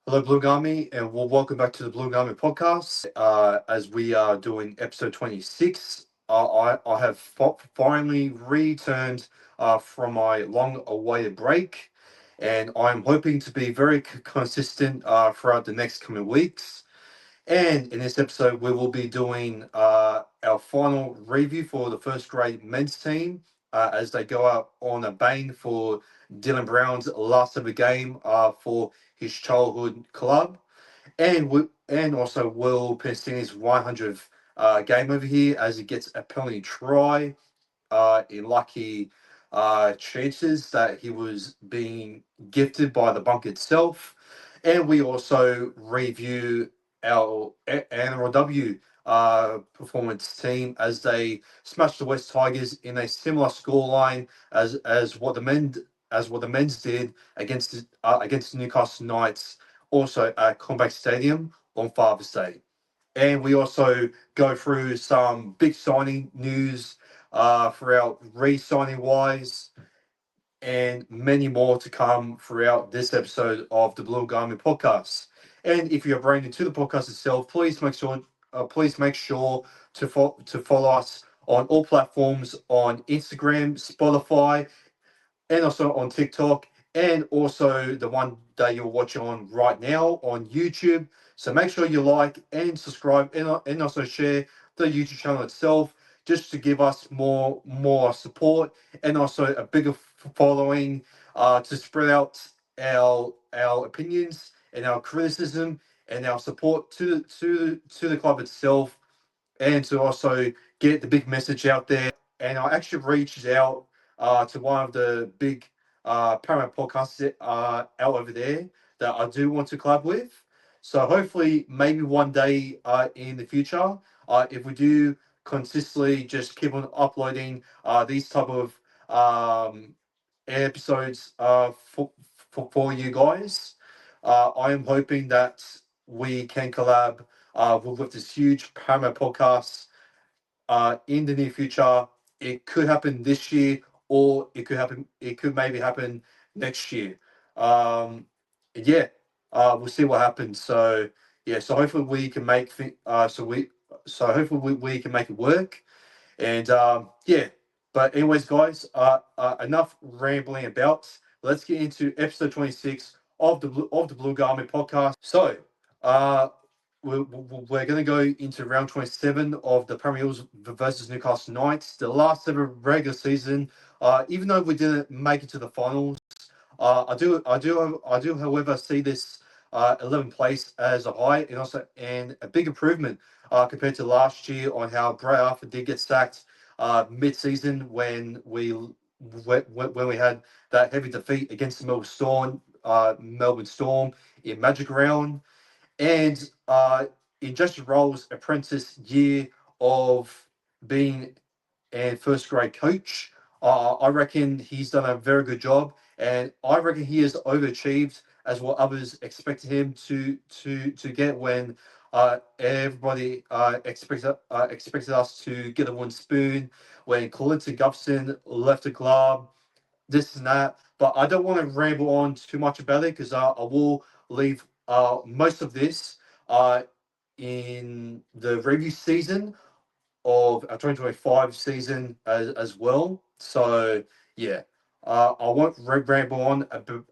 Hello, Blue Army, and welcome back to the Blue Army podcast. As we are doing episode 26, I have finally returned from my long-awaited break, and I'm hoping to be very consistent throughout the next coming weeks. And in this episode, we will be doing our final review for the first grade men's team as they go out on a bang for Dylan Brown's last ever game for his childhood club, and also Will Pestini's 100th game over here as he gets a penalty try in lucky chances that he was being gifted by the bunk itself. And we also review our NRLW performance team as they smashed the West Tigers in a similar scoreline as what the men's did against the Newcastle Knights, also at Combank Stadium on Father's Day. And we also go through some big signing news throughout re-signing wise, and many more to come throughout this episode of the Blue Garment Podcast. And if you're brand new to the podcast itself, please make sure to follow us on all platforms on Instagram, Spotify, and also on TikTok, and also the one that you're watching on right now on YouTube. So make sure you like and subscribe, and also share the YouTube channel itself, just to give us more support and also a bigger following to spread out our opinions and our criticism and our support to the club itself, and to also get the big message out there. And I actually reached out to one of the big Paramount podcasts that are out over there that I do want to collab with. So hopefully, maybe one day in the future, if we do consistently just keep on uploading these type of episodes for you guys, I am hoping that we can collab with this huge Paramount podcast in the near future. It could happen this year, or it could happen. It could maybe happen next year. Um, yeah, we'll see what happens. So yeah, so hopefully we can make so hopefully we can make it work. And yeah, but anyways, guys, enough rambling about. Let's get into episode 26 of the Blue Garment podcast. So, uh, we're going to go into round 27 of the Premier Eagles versus Newcastle Knights, the last ever regular season. Even though we didn't make it to the finals, however, see this 11th place as a high, and also a big improvement compared to last year on how Bray Arthur did get sacked mid-season when we had that heavy defeat against the Melbourne Storm in Magic Round, and in Justin Roll's apprentice year of being a first grade coach. I reckon he's done a very good job, and I reckon he has overachieved as what others expected him to get when everybody expected us to get a one spoon when Clinton Gubson left the club, this and that. But I don't want to ramble on too much about it because I will leave most of this uh, in the review season of our 2025 season as well. So yeah, I won't ramble on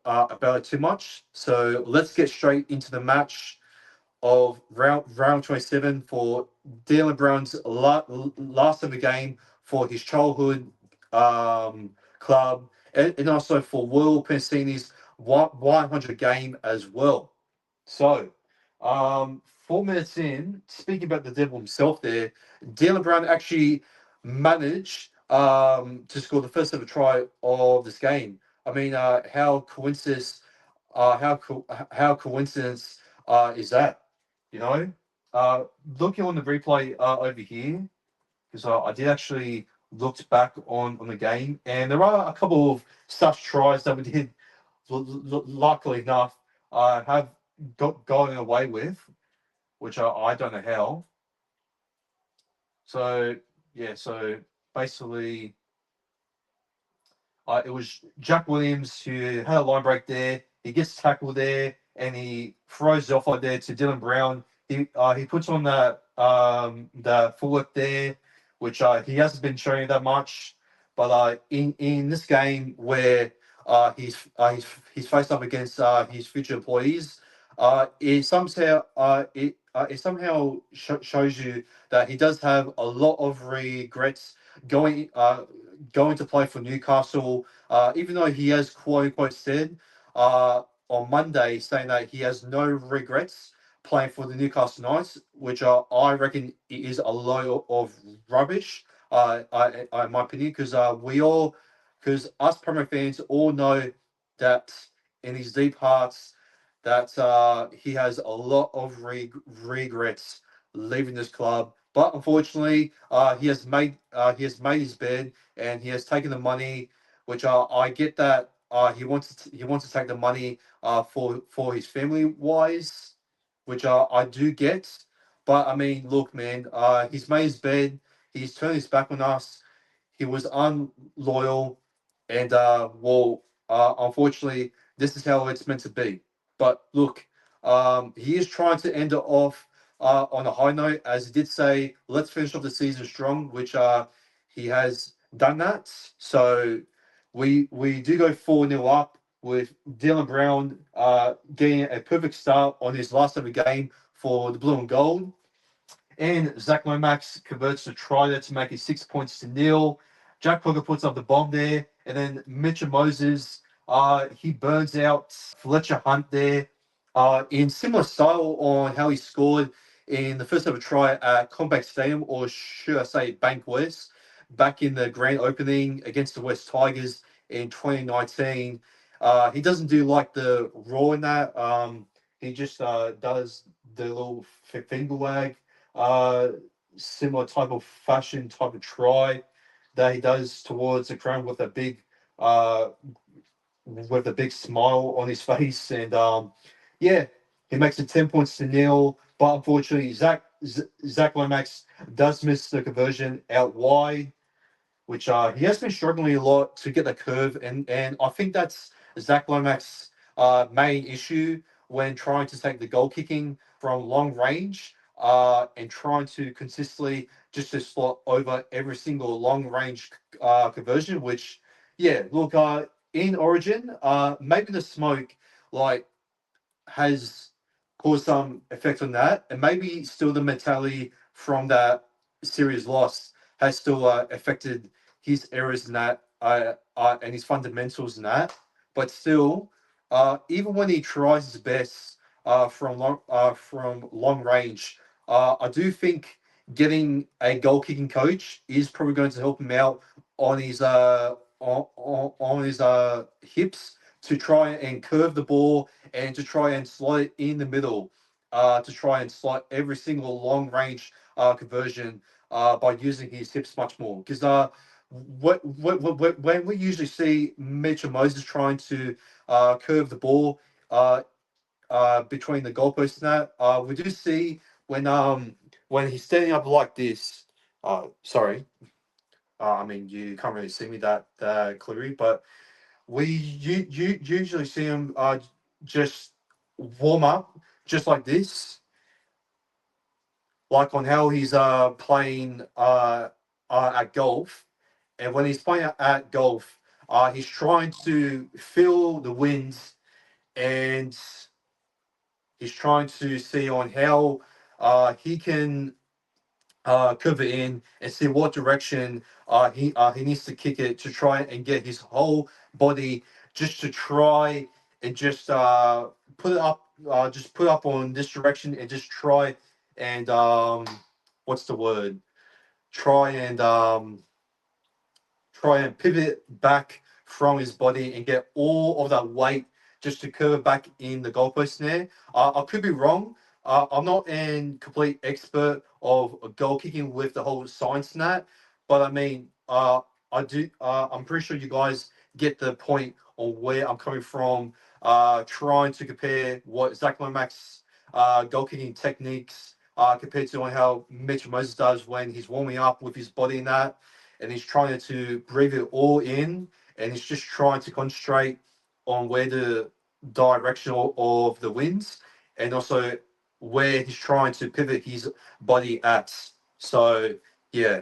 about it too much. So let's get straight into the match of round 27 for Dylan Brown's last ever game for his childhood club, and also for Will Pensini's 100 game as well. So, 4 minutes in, speaking about the devil himself there, Dylan Brown actually managed to score the first ever try of this game. I mean, how coincidence is that? You know, looking on the replay over here, because I did actually looked back on the game, and there are a couple of such tries that we did, luckily enough, have gotten away with, which I don't know how. So yeah, so basically, it was Jack Williams who had a line break there. He gets tackled there, and he throws it off like there to Dylan Brown. He puts on the footwork there, which he hasn't been showing that much. But in this game where he's faced up against his future employees, it somehow shows you that he does have a lot of regrets going going to play for Newcastle. Even though he has quote unquote said on Monday saying that he has no regrets playing for the Newcastle Knights, which I reckon is a load of rubbish. In my opinion, because because us Premier fans all know that in his deep hearts that he has a lot of regrets leaving this club. But unfortunately, he has made his bed and he has taken the money, which I get that he wants to take the money for his family wise, which I do get. But I mean, look, man, he's made his bed. He's turned his back on us. He was unloyal, and unfortunately, this is how it's meant to be. But look, he is trying to end it off on a high note, as he did say, let's finish off the season strong, which he has done that. So we do go 4-0 up with Dylan Brown getting a perfect start on his last ever game for the Blue and Gold. And Zach Lomax converts the try there to make it 6 points to nil. Jack Hooker puts up the bomb there. And then Mitchell Moses, he burns out Fletcher Hunt there in similar style on how he scored in the first ever try at Combank Stadium, or should I say Bank West, back in the grand opening against the West Tigers in 2019. He doesn't do like the raw in that. He just does the little finger wag, uh, similar type of fashion type of try that he does towards the crowd uh, with a big smile on his face, and yeah, he makes it 10 points to nil. But unfortunately, Zach Lomax does miss the conversion out wide, which he has been struggling a lot to get the curve, and I think that's Zach Lomax's main issue when trying to take the goal kicking from long range and trying to consistently just to slot over every single long range conversion. Which, yeah, look, in Origin, maybe the smoke like has caused some effect on that, and maybe still the mentality from that series loss has still affected his errors in that and his fundamentals in that. But still, even when he tries his best from long range, I do think getting a goal kicking coach is probably going to help him out on his on his hips to try and curve the ball and to try and slot it in the middle, to try and slot every single long range conversion by using his hips much more. Because when we usually see Mitchell Moses trying to curve the ball between the goalposts and that, we do see when he's standing up like this. Sorry, I mean you can't really see me that clearly, but you usually see him just warm up just like this, like on how he's playing at golf. And when he's playing at golf, he's trying to feel the winds, and he's trying to see on how he can cover in and see what direction he needs to kick it to try and get his whole body just to try and just put it up, just put up on this direction and just try and what's the word? Try and pivot back from his body and get all of that weight just to curve back in the goalpost there. I could be wrong. I'm not an complete expert of goal kicking with the whole science and that, but I mean, I do. I'm pretty sure you guys get the point on where I'm coming from. Trying to compare what Zach Lomax goal kicking techniques compared to how Mitchell Moses does when he's warming up with his body and that, and he's trying to breathe it all in, and he's just trying to concentrate on where direction of the winds, and also where he's trying to pivot his body at. So yeah,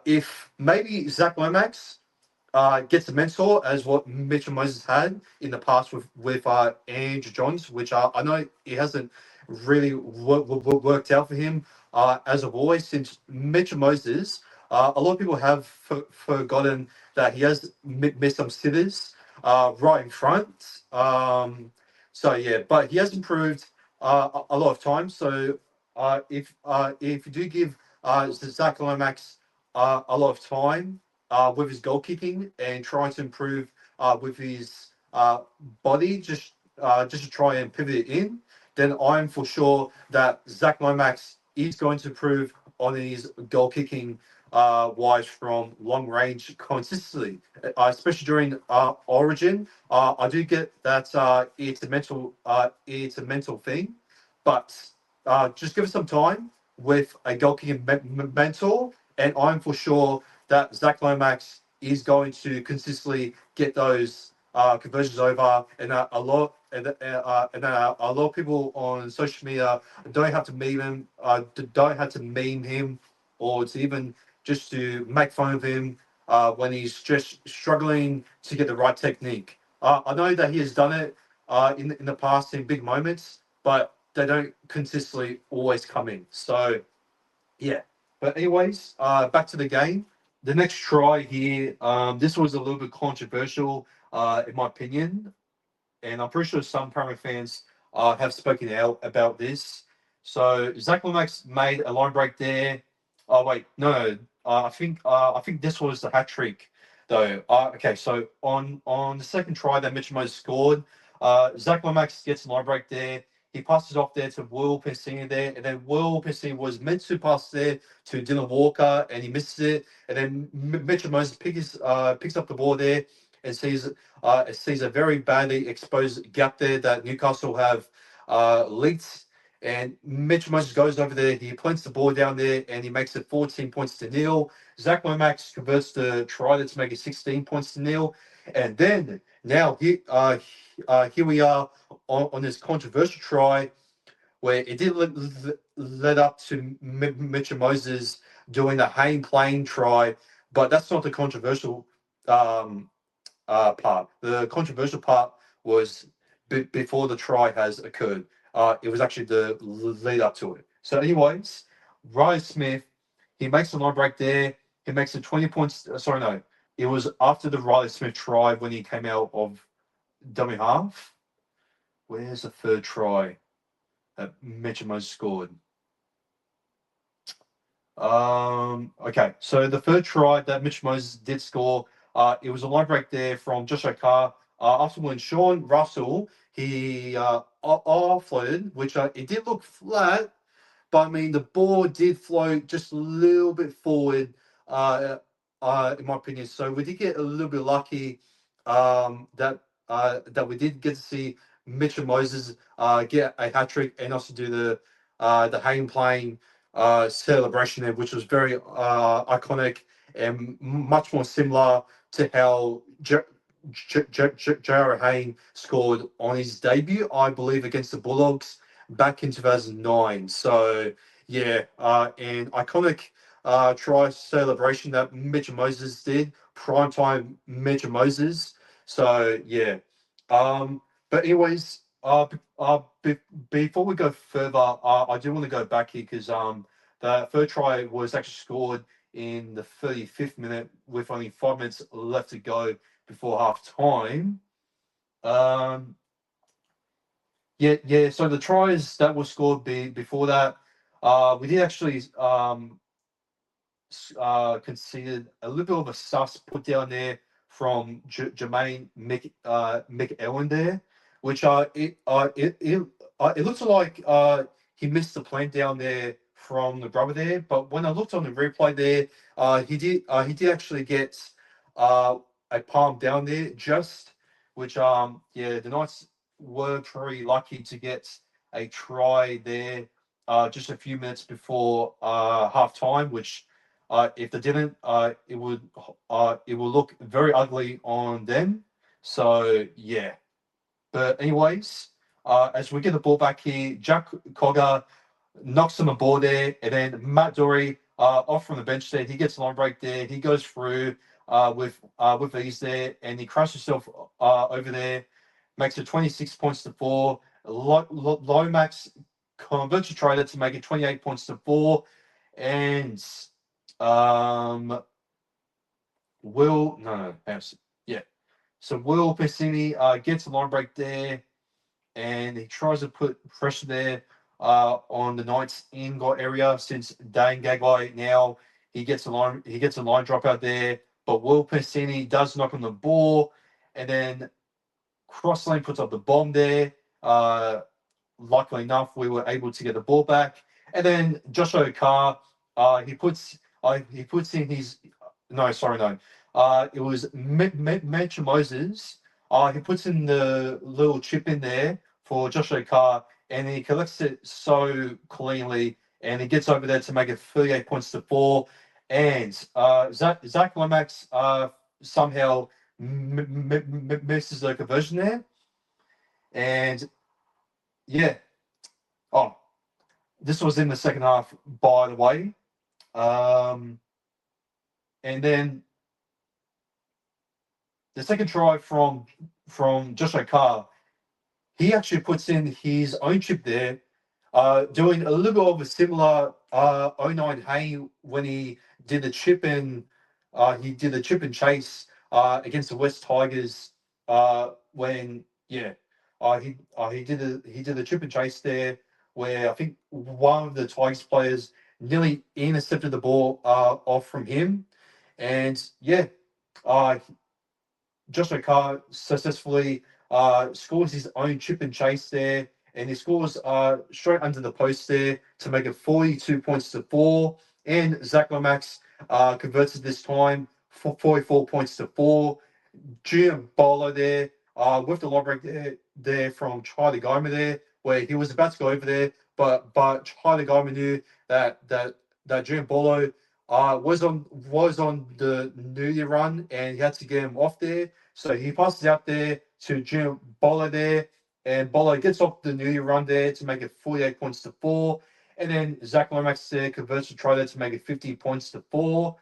if maybe Zach Lomax gets a mentor as what Mitchell Moses had in the past with Andrew Johns, which I know it hasn't really worked out for him as of always since Mitchell Moses. A lot of people have forgotten that he has missed some sitters right in front. So yeah, but he has improved a lot of times. So if you do give Zach Lomax a lot of time with his goal kicking and trying to improve with his body, just to try and pivot it in, then I'm for sure that Zach Lomax is going to improve on his goal kicking wise from long range consistently, especially during Origin. I do get that it's a mental thing, but just give it some time with a goal kicking mentor, and I'm for sure that Zach Lomax is going to consistently get those conversions over, and a lot of people on social media don't have to meme him, don't have to meme him, or to even just to make fun of him when he's just struggling to get the right technique. I know that he has done it in the past in big moments, but they don't consistently always come in. So yeah. But anyways, back to the game. The next try here, this was a little bit controversial, in my opinion, and I'm pretty sure some Parramatta fans have spoken out about this. So Zach Lomax made a line break there. Oh wait, no, I think this was the hat trick though. Okay, so on the second try that Mitch Moses scored, Zach Lomax gets a line break there. He passes off there to Will Pensini there, and then Will Pensini was meant to pass there to Dylan Walker, and he misses it. And then Mitchell Moses picks up the ball there and sees a very badly exposed gap there that Newcastle have leaked. And Mitch Moses goes over there. He plants the ball down there, and he makes it 14 points to nil. Zach Lomax converts the try to make it 16 points to nil. And then now here we are on this controversial try where it did lead up to Mitchell Moses doing the Hayne Plain try, but that's not the controversial um, part. The controversial part was before the try has occurred. It was actually the lead up to it. So, anyways, Riley Smith, he makes a line break there. He makes it 20 points. Sorry, no. It was after the Riley Smith try when he came out of dummy half. Where's the third try that Mitchell Moses scored? Okay, so the third try that Mitch Moses did score, it was a line break there from Josh O'Carr. After when Sean Russell, he offloaded, which it did look flat, but I mean, the ball did float just a little bit forward, uh, in my opinion. So we did get a little bit lucky that we did get to see Mitchell Moses get a hat trick and also do the Hayne playing celebration there, which was very iconic and much more similar to how Jarrah Hayne scored on his debut, I believe, against the Bulldogs back in 2009. So yeah, and iconic try celebration that Mitchell Moses did, primetime Mitchell Moses. So yeah, but anyways, before we go further, I do want to go back here because the third try was actually scored in the 35th minute with only 5 minutes left to go before half time. Um, yeah. So the tries that were scored before that, we did actually conceded a little bit of a sus put down there from Jermaine McEwen there, which it looks like he missed the plant down there from the rubber there. But when I looked on the replay there, he did actually get a palm down there just, which yeah, the Knights were pretty lucky to get a try there just a few minutes before half time, which if they didn't, it would look very ugly on them. So yeah. But anyways, as we get the ball back here, Jack Cogger knocks on the ball there, and then Matt Dory off from the bench there. He gets a line break there. He goes through with ease there, and he crashes himself over there, makes it 26 points to 4. Lomax converts a trader to make it 28 points to 4, and Will no no yeah. So Will Pessini gets a line break there, and he tries to put pressure there on the Knights in goal area since Dane Gagai now he gets a line drop out there, but Will Pessini does knock on the ball, and then Crosslane puts up the bomb there. Luckily enough, we were able to get the ball back, and then Joshua Carr, he puts in his no, sorry, no, it was Mitchell Moses. He puts in the little chip in there for Joshua Carr, and he collects it so cleanly, and he gets over there to make it 38 points to 4. And Zach Lomax somehow misses the conversion there, and yeah. Oh, this was in the second half, by the way. And then the second try from Joshua Carr, he actually puts in his own chip there, doing a little bit of a similar 09 Hay when he did the chip and chase against the West Tigers when he did the chip and chase there where I think one of the Tigers players nearly intercepted the ball off from him, and Joshua Carr successfully scores his own chip and chase there, and he scores straight under the post there to make it 42 points to 4. And Zach Lomax converts it this time for 44 points to 4. Junior Bolo there with the line break there from Charlie Geimer there, where he was about to go over there, but Charlie Geimer knew that Junior Bolo was on the New Year run, and he had to get him off there. So he passes out there to Junior Bolo there, and Bolo gets off the New Year run there to make it 48 points to 4. And then Zach Lomax there converts to try there to make it 50 points to 4.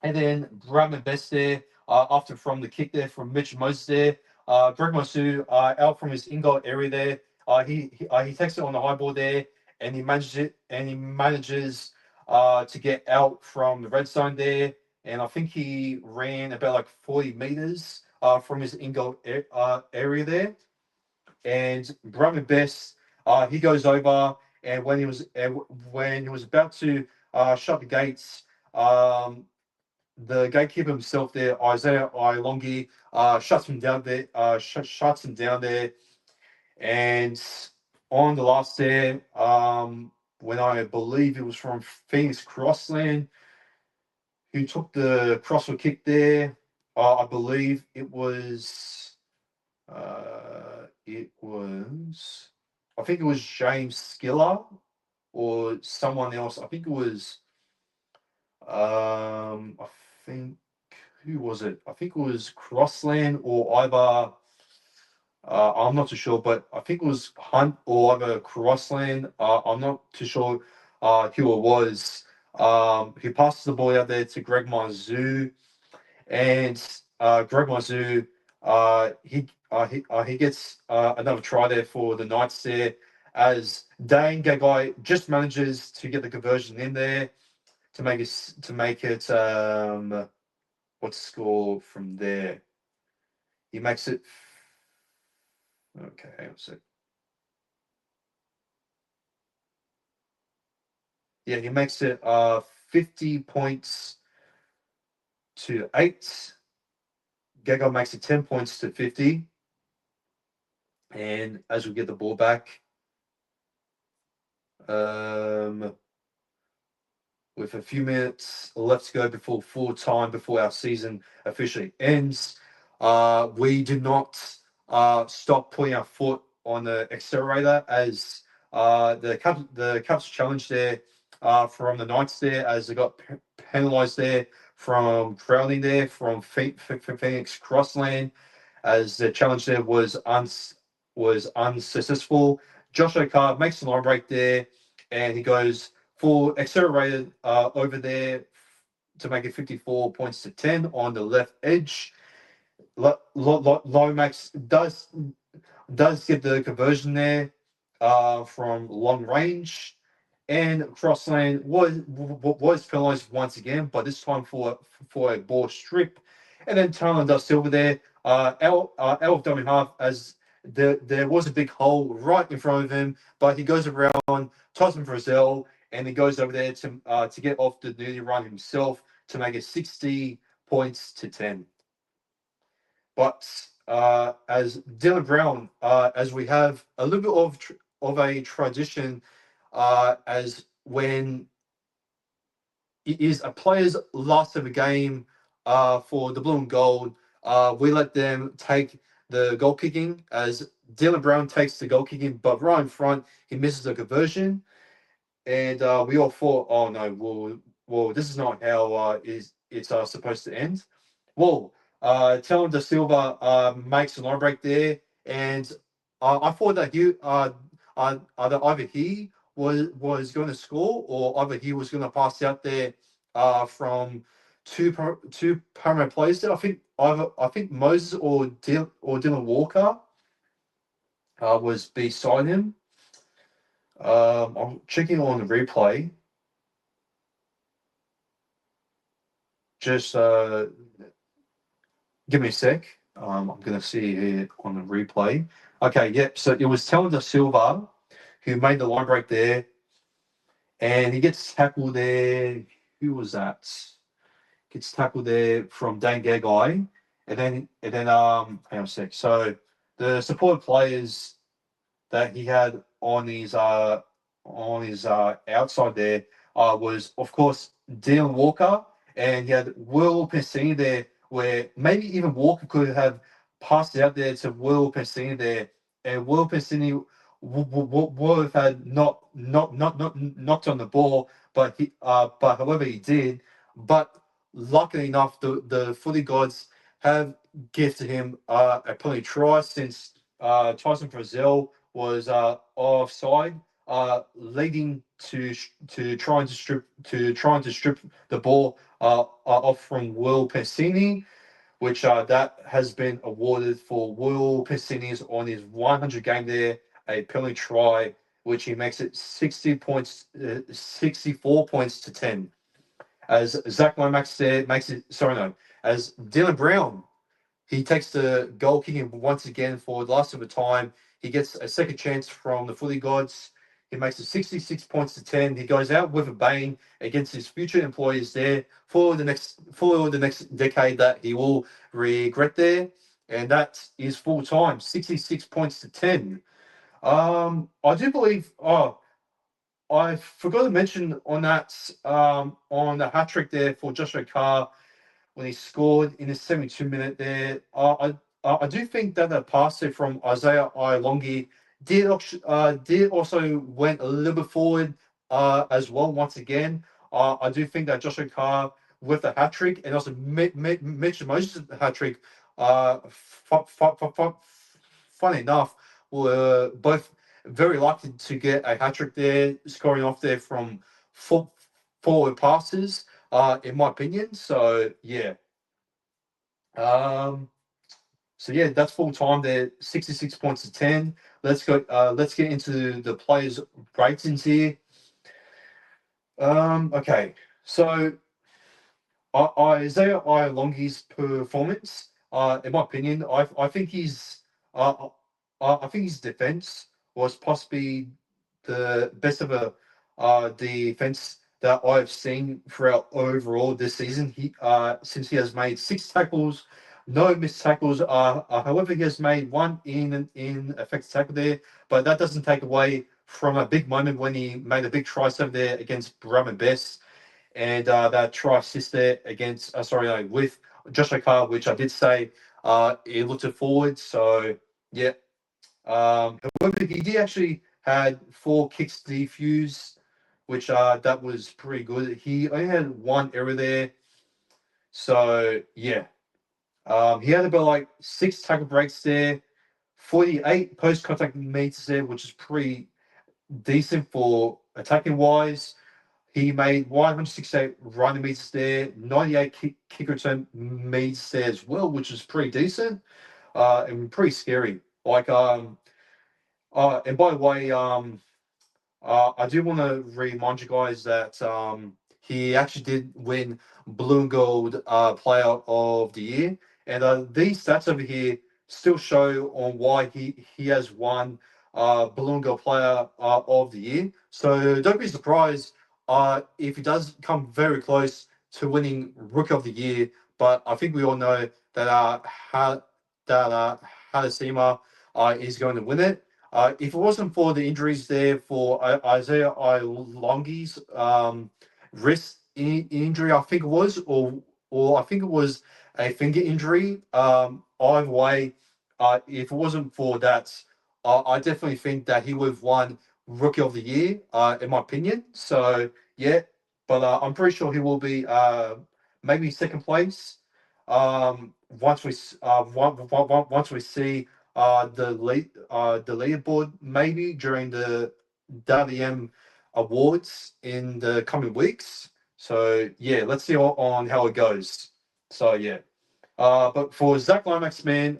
And then Bradman Best there, after from the kick there from Mitch Moses there. Greg Masu out from his in-goal area there. He takes it on the high ball there, and he manages to get out from the red zone there. And I think he ran about like 40 meters from his in-goal area there. And Bradman Best, he goes over, and when he was about to shut the gates, the gatekeeper himself there, Isaiah Ilongi, shuts him down there. Shuts him down there, and on the last there, when I believe it was from Phoenix Crossland, who took the crossfield kick there. I believe it was. I think it was James Skiller or someone else. I think it was. I think who was it? I think it was Crossland or either. I'm not too sure, but I think it was Hunt or either Crossland. I'm not too sure who it was. He passes the ball out there to Greg Mazu, and Greg Mazu, he gets another try there for the Knights there, as Dane Gagai just manages to get the conversion in there to make it what's the score from there? He makes it okay, hang on a sec. Yeah, he makes it 50 points to 8. Gagai makes it 10 points to 50. And as we get the ball back, with a few minutes left to go before full time, before our season officially ends, we did not stop putting our foot on the accelerator as the Caps challenge there from the Knights there, as they got penalised there from crowding there from Phoenix Crossland, as the challenge there was unsuccessful. Joshua Carr makes the line break there, and he goes full accelerated over there to make it 54 points to 10 on the left edge. Lomax does get the conversion there from long range, and cross lane was penalised once again, but this time for a ball strip, and then Talon does silver there. Elf dummy half as there was a big hole right in front of him, but he goes around Tosman Frizzell, and he goes over there to get off the nudie run himself to make it 60 points to 10. But as Dylan Brown, as we have a little bit of a tradition, as when it is a player's last ever game for the blue and gold, we let them take the goal kicking, as Dylan Brown takes the goal kicking, but right in front, he misses the conversion. And we all thought, oh no, well, this is not how it's supposed to end. Well, Talon Da Silva makes a line break there, and I thought that that either he was going to score, or either he was going to pass out there from two paramount players there. I think Moses or Dylan Walker was beside him. I'm checking on the replay. Just give me a sec. I'm going to see here on the replay. Okay, yep. So it was Talon Da Silva who made the line break there, and he gets tackled there. Who was that? Gets tackled there from Dane Gagai, and then hang on a sec. So the support players that he had on his outside there was, of course, Dylan Walker, and he had Will Pessini there, where maybe even Walker could have passed it out there to Will Pessini there, and Will Pessini would have had not knocked on the ball, but however he did. But luckily enough, the footy gods have gifted him a penalty try, since Tyson Frizzell was offside, leading to trying to strip the ball off from Will Pessini, which that has been awarded for Will Pessini's on his 100 game there, a penalty try, which he makes it 64 points to 10. As Zach Lomax there makes it, sorry no, as Dylan Brown, he takes the goal kicking once again for the last of the time. He gets a second chance from the footy gods. He makes it 66 points to 10. He goes out with a bang against his future employers there for the next decade that he will regret there. And that is full time, 66 points to 10. I do believe, I forgot to mention on that, on the hat trick there for Joshua Carr, when he scored in the 72-minute there. I do think that the pass there from Isaiah Ilongi did also went a little bit forward as well. Once again, I do think that Joshua Carr with the hat trick, and also Mitch Moses' hat trick, funny enough, were both very likely to get a hat trick there, scoring off there from forward passes, in my opinion. So yeah. So yeah, that's full time there, 66 points to 10. Let's go. Let's get into the players' ratings here. Okay, so Isaiah Ilongi's performance, in my opinion, I think I think his defense was possibly the best of a defense that I've seen throughout overall this season. Since he has made 6 tackles, no missed tackles. However, he has made one in effective tackle there, but that doesn't take away from a big moment when he made a big try over there against Brahman Best, and that try assist there against with Joshua Carr, which I did say he looked it forward. So yeah. However, he did actually had 4 kicks defused, which that was pretty good. He only had 1 error there. So yeah. He had about like 6 tackle breaks there, 48 post contact meters there, which is pretty decent for attacking wise. He made 168 running meters there, 98 kick return meters there as well, which is pretty decent and pretty scary. And by the way, I do want to remind you guys that he actually did win Blue and Gold Player of the Year, and these stats over here still show on why he has won Blue and Gold Player of the Year. So don't be surprised if he does come very close to winning Rookie of the Year. But I think we all know that that Hadasima is going to win it. If it wasn't for the injuries there for Isaiah Longi's wrist injury, I think it was, or I think it was a finger injury. Either way, if it wasn't for that, I definitely think that he would have won Rookie of the Year, in my opinion. So yeah, but I'm pretty sure he will be maybe second place. Once we see the leaderboard maybe during the WM awards in the coming weeks. So yeah, let's see on how it goes. So yeah, but for Zach Lomax, man,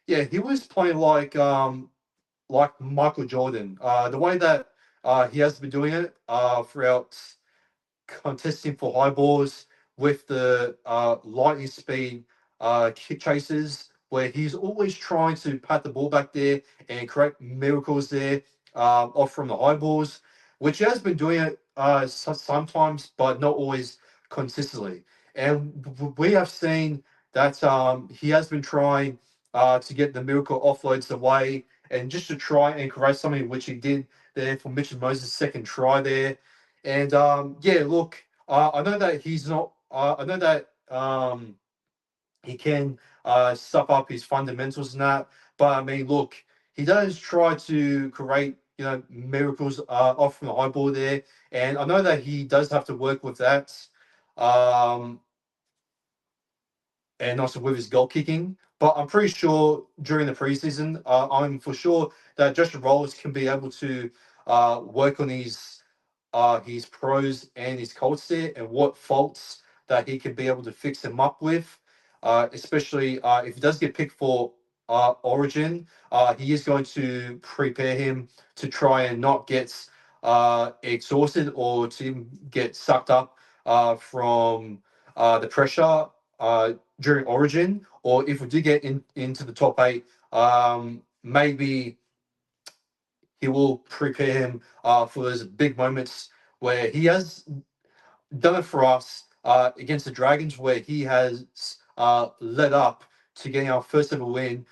yeah, he was playing like Michael Jordan. The way that he has been doing it throughout contesting for high balls with the lightning speed kick chases, where he's always trying to pat the ball back there and create miracles there off from the high balls, which he has been doing it sometimes, but not always consistently. And we have seen that he has been trying to get the miracle offloads away and just to try and create something which he did there for Mitchell Moses' second try there. And yeah, look, I know that he's not. I know that he can stuff up his fundamentals and that. But I mean, look, he does try to create miracles off from the high ball there, and I know that he does have to work with that. Um, and also with his goal kicking. But I'm pretty sure during the preseason, I'm for sure that Joshua Rollins can be able to work on his pros and his cults there and what faults that he can be able to fix him up with. Especially if he does get picked for Origin, he is going to prepare him to try and not get exhausted or to get sucked up from the pressure during Origin. Or if we do get into the top eight, maybe he will prepare him for those big moments where he has done it for us against the Dragons, where he has led up to getting our first ever win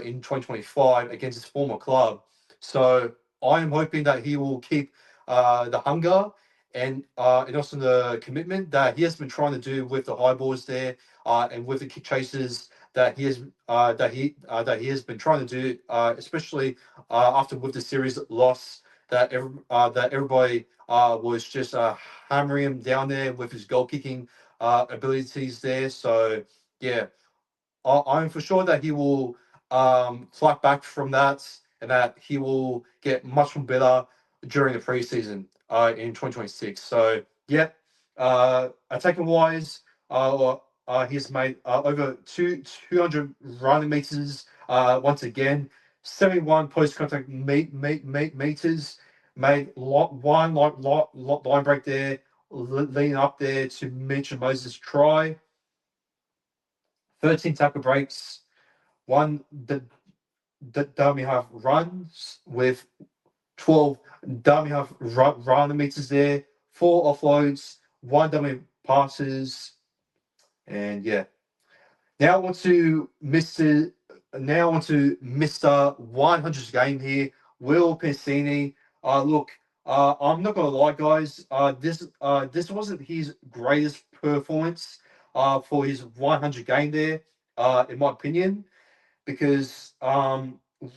in 2025 against his former club. So I am hoping that he will keep the hunger and also the commitment that he has been trying to do with the high balls there and with the kick chases that he has been trying to do, especially after with the series loss that everybody was just hammering him down there with his goal kicking abilities there. So yeah, I'm for sure that he will fight back from that and that he will get much more better during the preseason in 2026. So yeah, attacking wise, he's made over 200 running meters once again, 71 post contact meters, made line break there, leading up there to Mitchell Moses' try. 13 tackle breaks, one dummy half runs with 12 dummy half run meters there, 4 offloads, 1 dummy passes, and yeah. Now on to Mr. 100's game here, Will Pensini. Look, I'm not gonna lie, guys. This wasn't his greatest performance for his 100 game there, in my opinion, because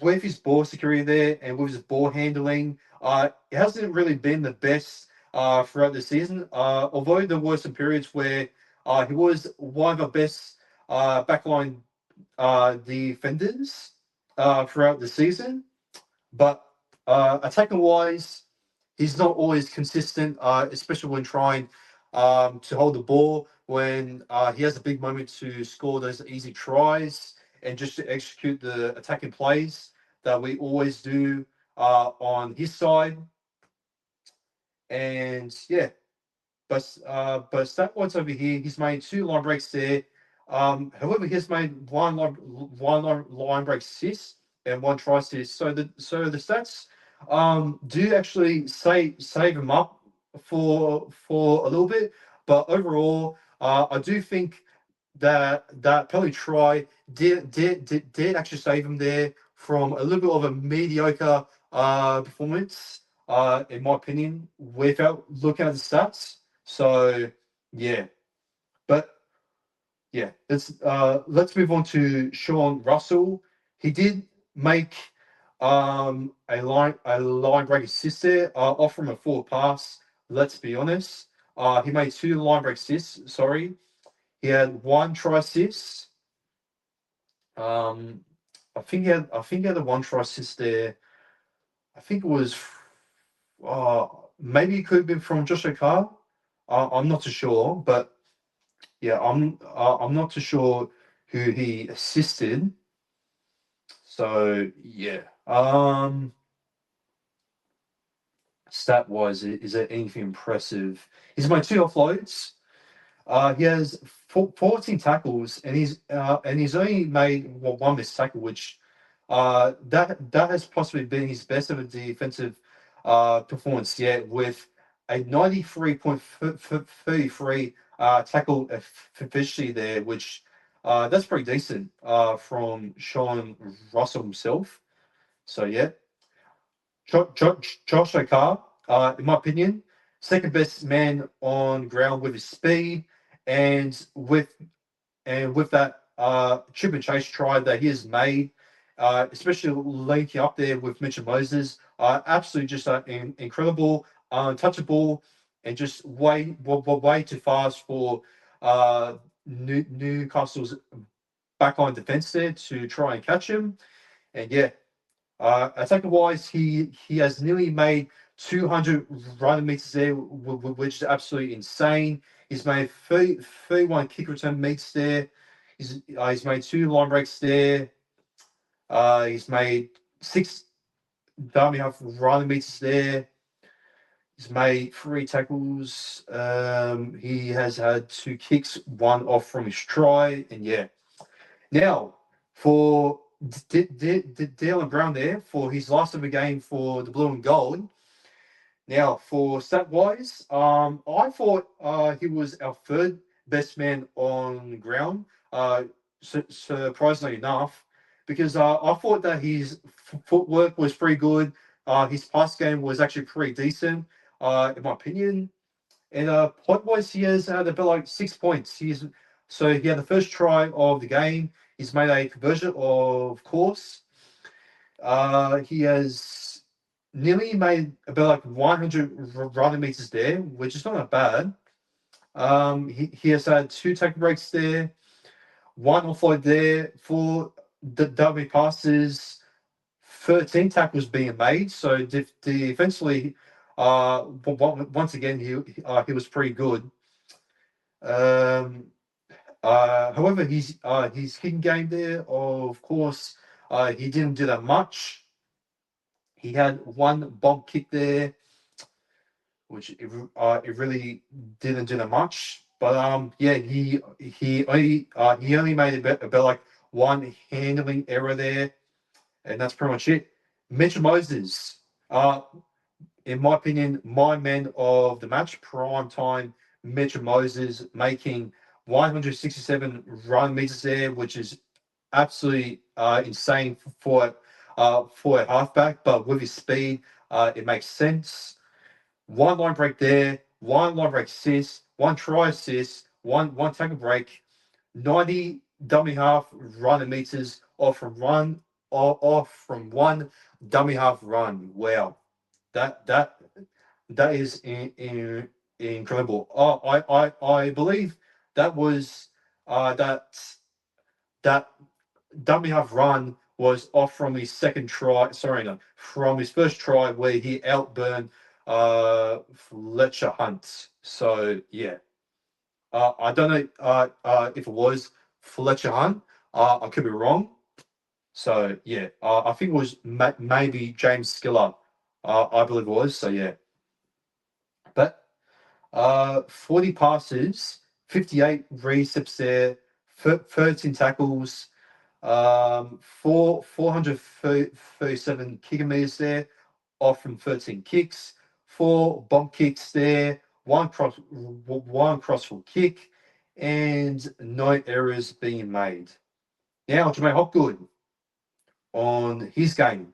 with his ball security there and with his ball handling, it hasn't really been the best throughout the season. Although there were some periods where he was one of the best backline defenders throughout the season. But attacking wise, he's not always consistent, especially when trying to hold the ball. When he has a big moment to score those easy tries and just to execute the attacking plays that we always do on his side. And yeah, but stat wise over here, he's made two line breaks there. However, he's made one line break assist and one try assist. So the stats do actually save him up for a little bit, but overall, I do think that penalty try did actually save him there from a little bit of a mediocre performance, in my opinion, without looking at the stats. So yeah, but yeah, let's move on to Sean Russell. He did make a line break assist there off from a forward pass. Let's be honest. He made two line break assists. Sorry, he had one try assist. Um, I think he had a one try assist there. I think it was uh maybe it could have been from Joshua Carr. I'm not too sure, but yeah, I'm not too sure who he assisted. So yeah, stat wise, is there anything impressive? He's made two offloads. He has 14 tackles, and he's only made one missed tackle, which that has possibly been his best ever defensive performance yet, with a 93.33 tackle efficiency there, which that's pretty decent from Sean Russell himself. So yeah, Josh O'Carr, in my opinion, second best man on ground with his speed and with that chip and chase try that he has made, especially linking up there with Mitchell Moses, absolutely just incredible, untouchable, and just way too fast for Newcastle's backline defense there to try and catch him. And yeah, attacking wise, he has nearly made 200 running meters there, which is absolutely insane. He's made 31 kick return meters there. He's made two line breaks there. He's made six dummy half running meters there. He's made three tackles. He has had two kicks, one off from his try, and yeah. Now, for Dylan Brown there, for his last ever game for the Blue and Gold. Now, for stat wise, I thought he was our third best man on the ground, surprisingly enough, because I thought that his footwork was pretty good. His pass game was actually pretty decent, in my opinion. And point wise, he has had about like 6 points. So he had the first try of the game. He's made a conversion, of course. He has nearly made about like 100 running meters there, which is not that bad. He has had two tackle breaks there, one offload there, for the W passes, 13 tackles being made. So defensively, once again, he was pretty good. Um, However, his kicking game there, of course, he didn't do that much. He had one bomb kick there, which it really didn't do that much. But yeah, he only made about like one handling error there, and that's pretty much it. Mitchell Moses, in my opinion, my man of the match, prime time Mitchell Moses, making 167 run meters there, which is absolutely insane for a halfback. But with his speed, it makes sense. One line break there, one line break assist, one try assist, one tackle break, 90 dummy half run meters off from one dummy half run. Wow, that that that is incredible. I believe that was that that dummy half run was off from his second try. Sorry, no, from his first try where he outburned Fletcher Hunt. So yeah, I don't know if it was Fletcher Hunt. I could be wrong. So yeah, I think it was maybe James Skiller. I believe it was. So yeah, but 40 passes, 58 receps there, 13 tackles, 437 kicker meters there, off from 13 kicks, 4 bomb kicks there, one crossfield kick, and no errors being made. Now, Jermaine Hopgood on his game.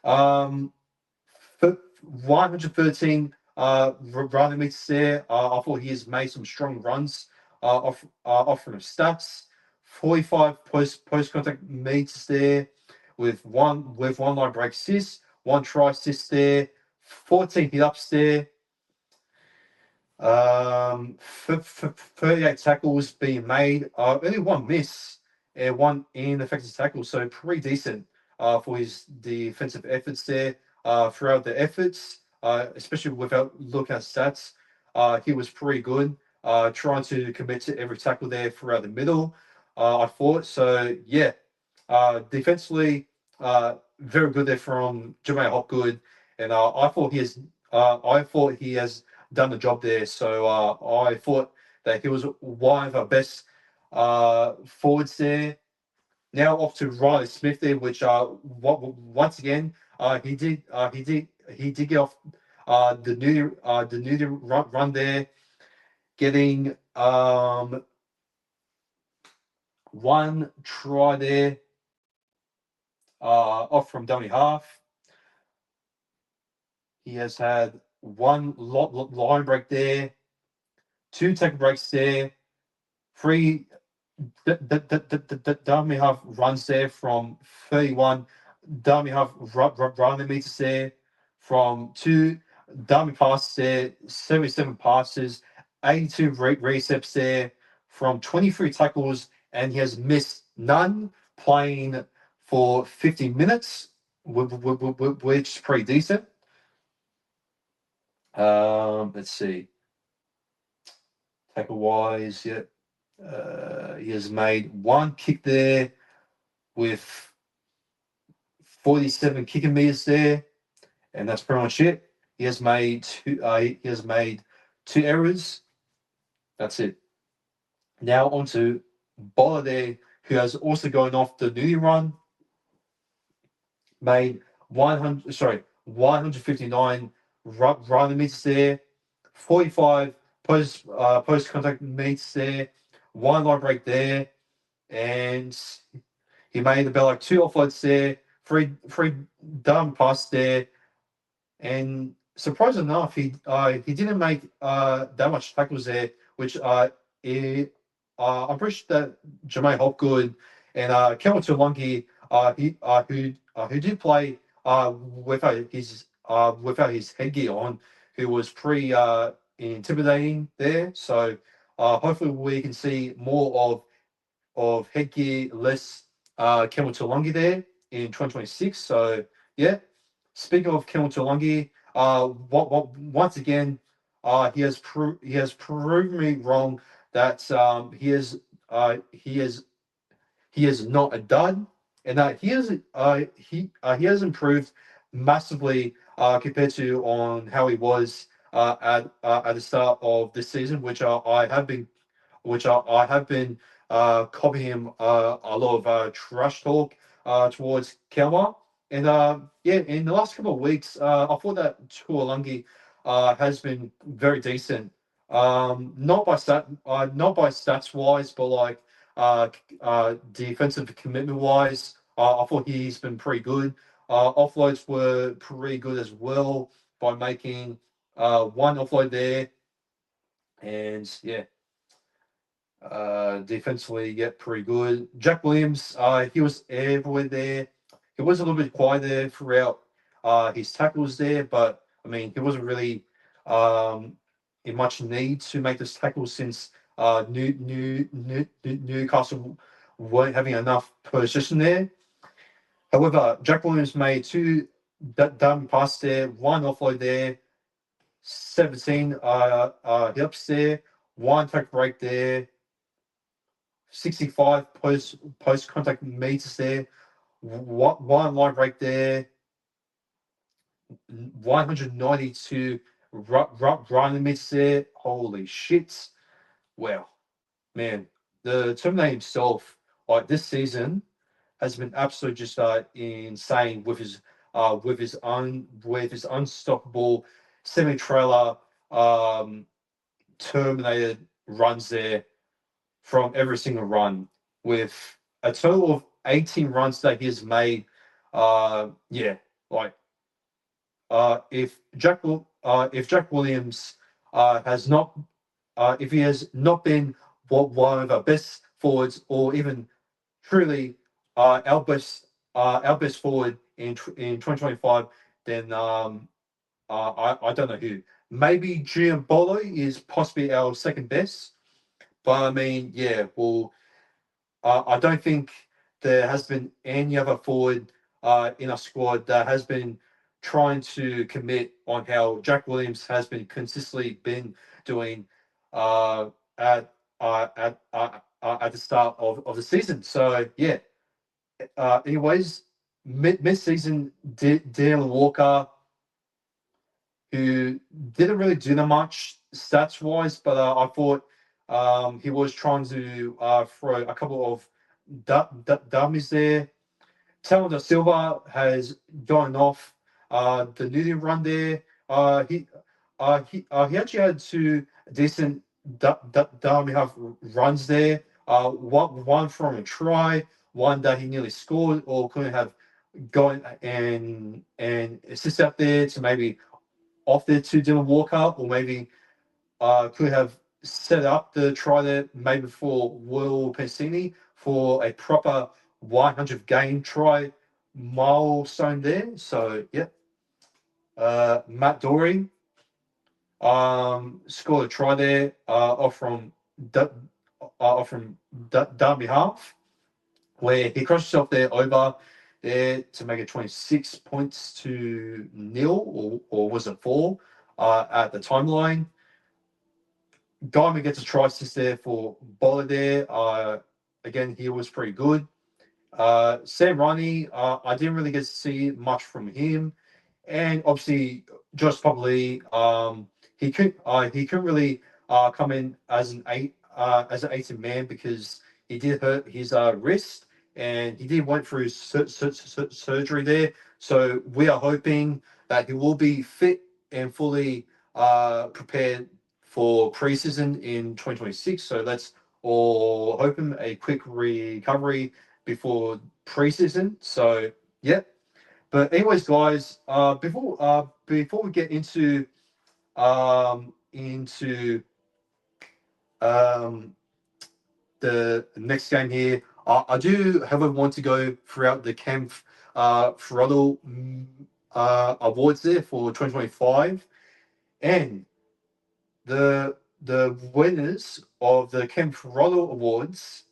113 running meters there. I thought he has made some strong runs off from his stats. 45 post contact meters there, with one line break assist, one try assist there, 14 hit ups there. 38 tackles being made. Only one miss and one ineffective tackle, so pretty decent for his defensive efforts there throughout the efforts, especially without looking at stats. He was pretty good, trying to commit to every tackle there throughout the middle. I thought so. Yeah, defensively, very good there from Jermaine Hopgood, and I thought he has done the job there. So I thought that he was one of our best forwards there. Now off to Riley Smith there, which once again he did get off the new run there, getting one try there off from dummy half. He has had one line break there, 2 tackle breaks there, 3 dummy half runs there from 31, dummy half running meters there from 2 dummy passes there, 77 passes, 82 receps there from 23 tackles, and he has missed none, playing for 50 minutes, which is pretty decent. Let's see. Tackle wise, yeah. He has made one kick there with 47 kicking meters there, and that's pretty much it. He has made two errors. That's it. Now on to Bola there, who has also gone off the nudie run. Made 159 running meters there, 45 post contact meters there, one line break there, and he made about like 2 offloads there, three dumb passes there, and surprisingly enough, he didn't make that much tackles there, which I'm pretty sure that Jermaine Hopgood and Kelvin Tulungi, who did play without his headgear on, who was pretty intimidating there. So hopefully we can see more of headgear, less Kelvin Tulungi there in 2026. So yeah. Speaking of Kelvin Tulungi, once again, he has proven me wrong that he is not a dud, and that he has improved massively compared to on how he was at the start of this season, which I have been copying him a lot of trash talk towards Kelma. And yeah, in the last couple of weeks, I thought that Tuolungi has been very decent. Not by stats wise, but like defensive commitment wise, I thought he's been pretty good. Offloads were pretty good as well by making one offload there, and yeah. Defensively, get pretty good. Jack Williams, he was everywhere there. He was a little bit quiet there throughout his tackles there, but I mean, he wasn't really in much need to make this tackle since Newcastle weren't having enough possession there. However, Jack Williams made two dummy passes there, one offload there, 17 hips there, one tackle break there, 65 post contact meters there, one line break there, 192 running meters there. Holy shit! Wow, man, the Terminator himself, like this season, has been absolutely just insane with his unstoppable semi trailer Terminator runs there from every single run with a total of 18 runs that he has made. Yeah, like if Jack Williams has not if he has not been one of our best forwards or even truly our best forward in 2025, then I don't know who. Maybe Giambolo is possibly our second best, but I mean, yeah, well, I don't think there has been any other forward in our squad that has been trying to commit on how Jack Williams has been consistently been doing uh, at at the start of the season. So yeah. Anyways, mid season, Dylan Walker, who didn't really do that much stats wise, but I thought he was trying to throw a couple of dummies there. Talon da Silva has gone off the Nudian run there. He actually had two decent dummy half runs there. One from a try, one that he nearly scored or couldn't have gone and assist out there to maybe off there to Dylan Walker, or maybe could have set up the try there maybe for Will Pensini for a proper 100th game try milestone there. So yeah, Matt Dory scored a try there off from Derby half, where he crushed himself there over there to make it 26 points to nil, or was it 4 at the timeline. Guyman gets a try assist there for Bola there. Again, he was pretty good. Sam Ronnie, I didn't really get to see much from him, and obviously Josh probably he couldn't really come in as an 18 man because he did hurt his wrist and he did went through surgery there. So we are hoping that he will be fit and fully prepared for preseason in 2026. So let's all hope him a quick recovery before preseason. So yeah. But anyways, guys, before we get into um the next game here, I do however want to go throughout the Camp Throttle awards there for 2025, and the winners of the Camp Throttle awards,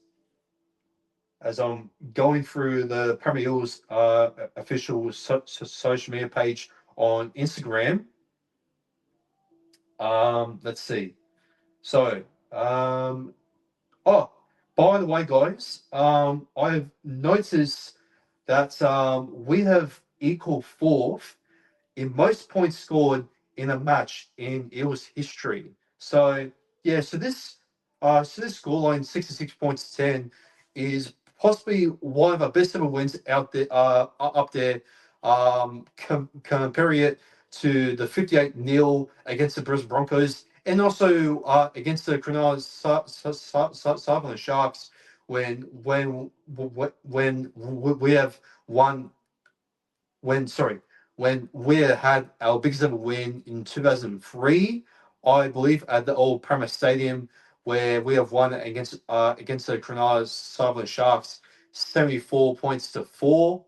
as I'm going through the Premier Eagles official social media page on Instagram. Let's see. So, oh, by the way, guys, I've noticed that we have equal fourth in most points scored in a match in Eels history. So yeah, so this scoreline 66 points to 10 is possibly one of our best ever wins out there up there. Comparing it to the 58-0 against the Brisbane Broncos and also against the Cronulla Sutherland Sharks when we have won when we had our biggest ever win in 2003, I believe, at the old Parramatta Stadium, where we have won against the Cronulla Sutherland Sharks, 74 points to 4.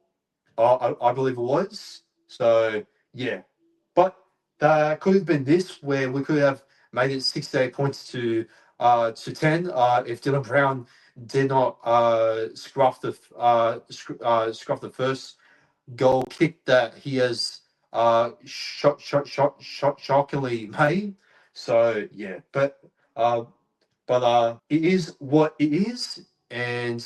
I believe it was. So yeah, but that could have been this, where we could have made it 68 points to 10 if Dylan Brown did not scruff the first goal kick that he has shockingly made. So yeah, uh, it is what it is, and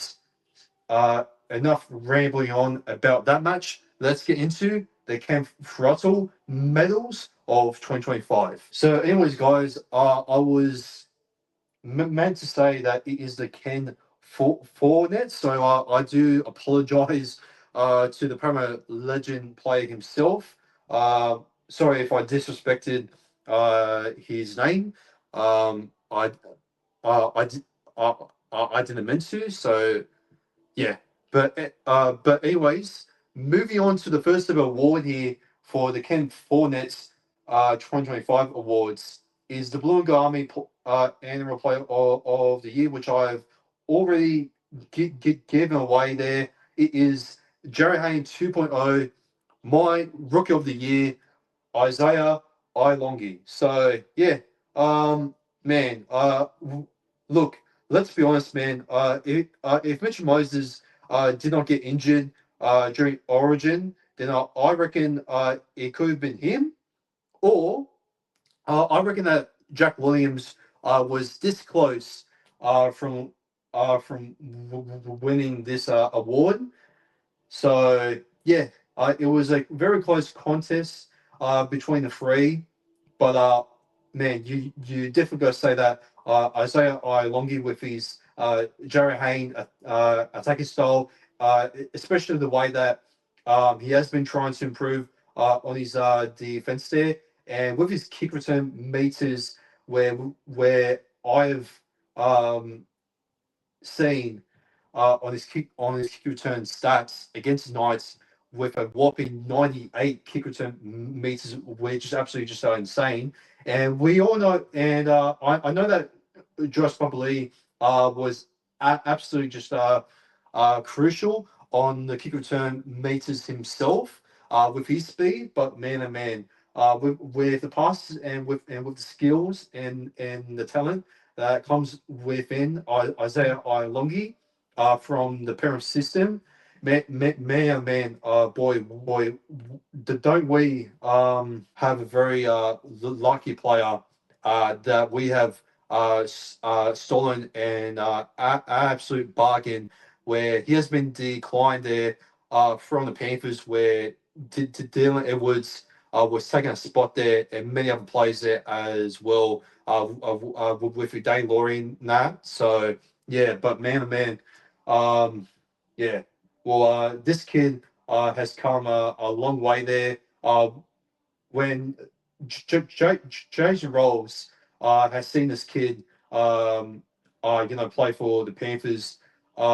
enough rambling on about that match. Let's get into the Camp Throttle medals of 2025. So, anyways, guys, I was meant to say that it is the Ken Fournette, so I do apologize to the Premier Legend player himself. Uh, Sorry if I disrespected his name. I I did I didn't mean to. So yeah, but anyways, moving on to the first ever award here for the Ken Fournette 2025 awards is the Blue and Gold Army Annual Player of the Year, which I've already given away there. It is Jerry Hayne 2.0, my Rookie of the Year, Isaiah Ilongi. So yeah, man, look, let's be honest, man. If Mitchell Moses did not get injured during Origin, then I reckon it could have been him, or I reckon that Jack Williams was this close from winning this award. So yeah, it was a very close contest between the three, but man, you definitely got to say that Isaiah Longi with his Jerry Hayne attacking style, especially the way that he has been trying to improve on his defense there, and with his kick return meters, where I've um, seen on his kick return stats against Knights with a whopping 98 kick return meters, which is absolutely just so insane. And we all know, and I know that Josh Papali was absolutely just crucial on the kick return meters himself with his speed. But man, oh man, with the passes and with the skills and the talent that comes within Isaiah Ilongi from the parent system. Man, boy, don't we have a very lucky player that we have stolen and absolute bargain where he has been declined there from the Panthers where Dylan Edwards was taking a spot there and many other players there as well with Dane Laurie in that. So yeah, but man, oh man, yeah. Well, this kid has come a long way there. When Jason Rolls has seen this kid, play for the Panthers,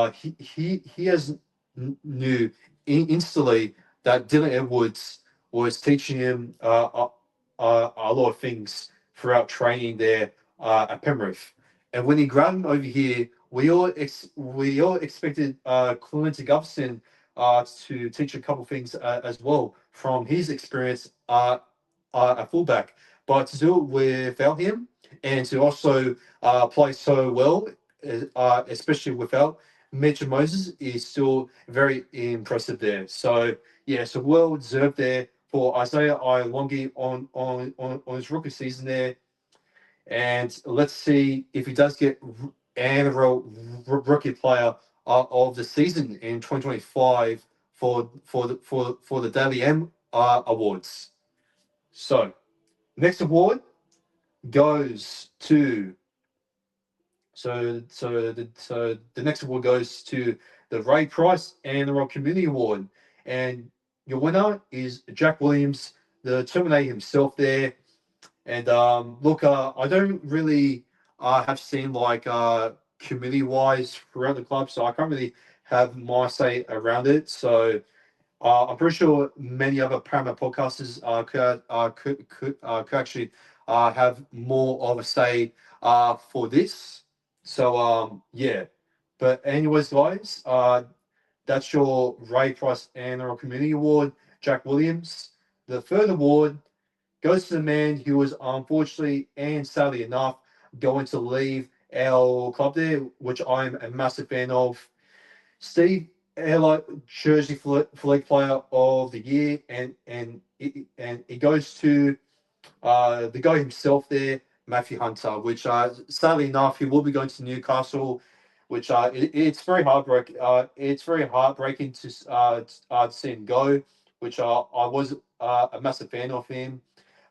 he has knew instantly that Dylan Edwards was teaching him a lot of things throughout training there at Penrith. And when he grabbed him over here, we all expected Clemente Gustafson to teach a couple things as well from his experience at fullback. But to do it without him and to also play so well, especially without Mitchell Moses, is still very impressive there. So yeah, so well deserved there for Isaiah Ilongi on his rookie season there. And let's see if he does get NRL rookie player of the season in 2025 for the Daily M awards. So next award goes to so the next award goes to the Ray Price and the Rock Community Award, and your winner is Jack Williams, the Terminator himself there. And look, I don't really have seen like community wise throughout the club, so I can't really have my say around it. So I'm pretty sure many other Paramount podcasters could actually have more of a say for this. So yeah, but anyways, guys, that's your Ray Price Annual Community Award, Jack Williams. The third award goes to the man who was unfortunately and sadly enough going to leave our club there, which I'm a massive fan of. Steve Ella, Jersey Flag Player of the Year, and it goes to the guy himself there, Matthew Hunter, which sadly enough he will be going to Newcastle, which it's very heartbreaking. It's very heartbreaking to see him go, which I was a massive fan of him.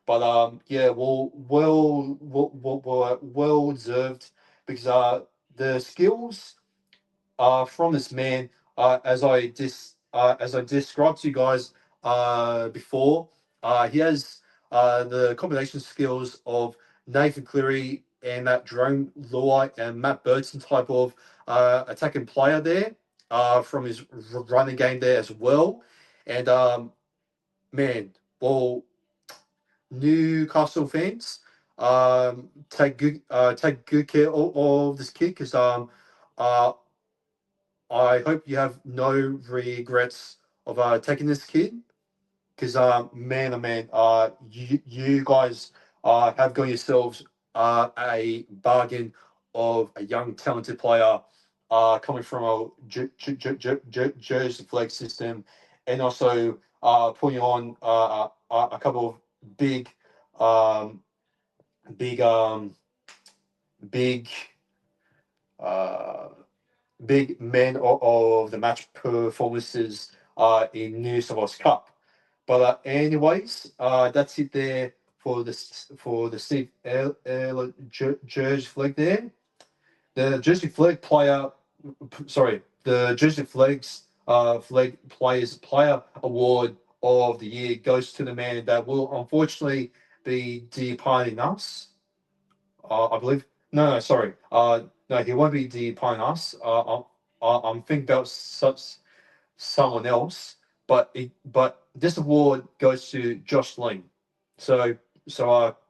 But yeah, well deserved because the skills from this man, as I described to you guys before, he has the combination skills of Nathan Cleary and that Jerome Luai and Matt Burton type of attacking player there from his running game there as well. And man, well, Newcastle fans, take good care of this kid because uh, I hope you have no regrets of taking this kid because man, oh man, you guys have got yourselves a bargain of a young talented player coming from a Jersey flag system, and also putting on a couple of big, um, big, big. Uh, Big men of the match performances in New South Wales Cup. But anyways, that's it there for the Steve Jersey flag there. The Jersey flag player, sorry, the Jersey flags flag players player award of the year goes to the man that will unfortunately be departing us. I believe. No, no, sorry. No, he won't be departing us. I'm thinking about someone else. But this award goes to Josh Lane. So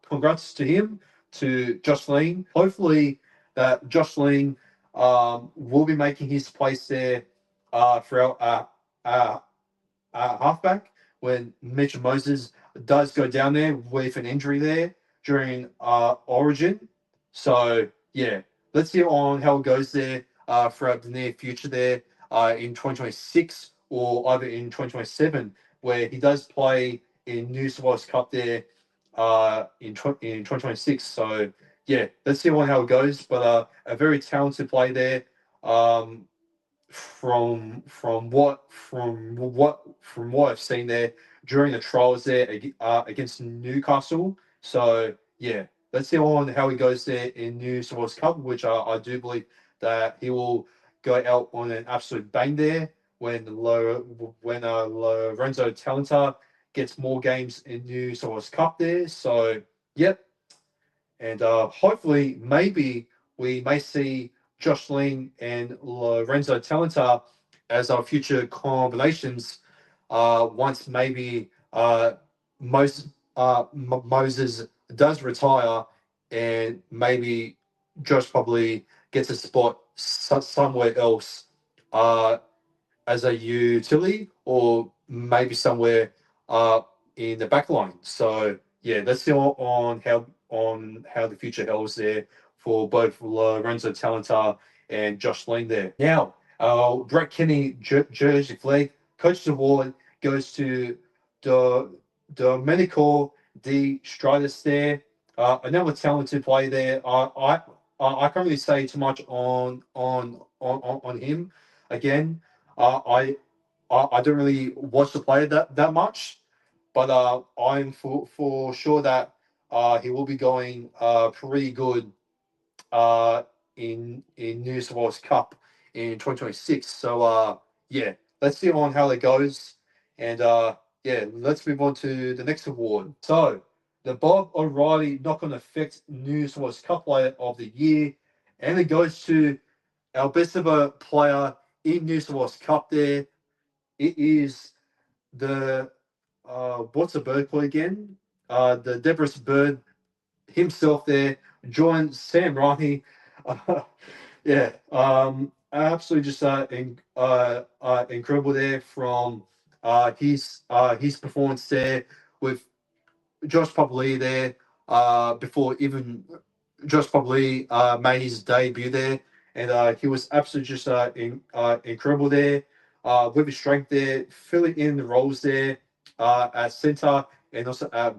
congrats to him, to Josh Lane. Hopefully that Josh Lane will be making his place there throughout uh, halfback when Mitchell Moses does go down there with an injury there during Origin. So yeah, let's see on how it goes there throughout the near future there in 2026 or either in 2027 where he does play in New South Wales Cup there in 2026. So yeah, let's see on how it goes. But a very talented play there. Um, from what I've seen there during the trials there against Newcastle. So yeah, let's see on how he goes there in New South Wales Cup, which I do believe that he will go out on an absolute bang there when Lorenzo Talenta gets more games in New South Wales Cup there. So yep, and hopefully, maybe we may see Jocelyn and Lorenzo Talenta as our future combinations once maybe Moses does retire and maybe Josh probably gets a spot somewhere else as a utility or maybe somewhere uh, in the back line. So yeah, let's see on how the future holds there for both Lorenzo Talenta and Josh Lane there. Now, Brett Kenny Jersey flag coach's award goes to the Domenico D Stridis there. Another talented player there. I can't really say too much on him. Again, I don't really watch the player that much, but I'm for sure that he will be going pretty good uh, in New South Wales Cup in 2026. So yeah, let's see on how it goes, and yeah, let's move on to the next award. So the Bob O'Reilly knock on effect New South Wales Cup Player of the Year, and it goes to our best ever player in New South Wales Cup there. It is the what's the bird called again? The Deborah's bird himself there joined Sam Rahi. Uh, yeah, absolutely just incredible there from his performance there with Josh Papali there before even just probably made his debut there, and he was absolutely just incredible there, with his strength there, filling in the roles there at center and also at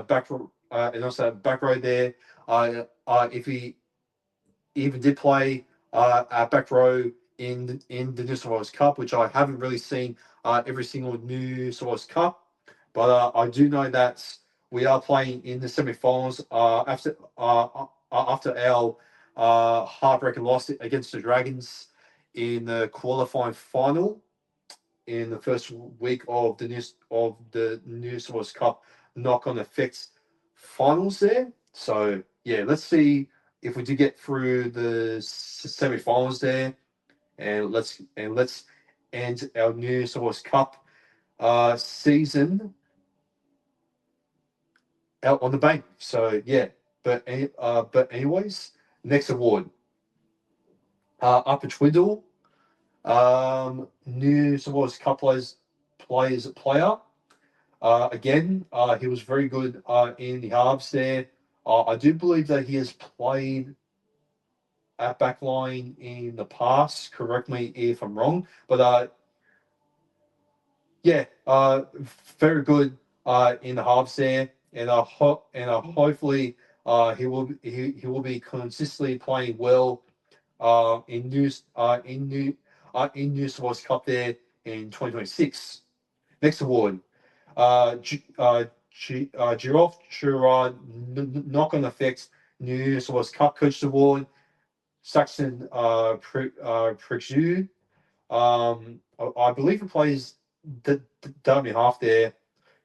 back row there. If he even did play at back row in the New South Wales Cup, which I haven't really seen every single New South Wales Cup, but I do know that we are playing in the semi-finals after our heartbreaking loss against the Dragons in the qualifying final in the first week of the New South Wales Cup knock-on effects finals there. So yeah, let's see if we do get through the semi-finals there, and let's end our New South Wales Cup season out on the bank. So yeah, but anyways, next award, Upper Twiddle, New South Wales Cup player. Again, he was very good in the halves there. I do believe that he has played at backline in the past. Correct me if I'm wrong, but yeah, very good in the halves there, and hopefully he will be consistently playing well in New South Wales Cup there in 2026. Next award, Giraffe Gerard knock-on effects New South Wales Cup Coach Award, Saxon Prexu. I believe he plays the dummy half there.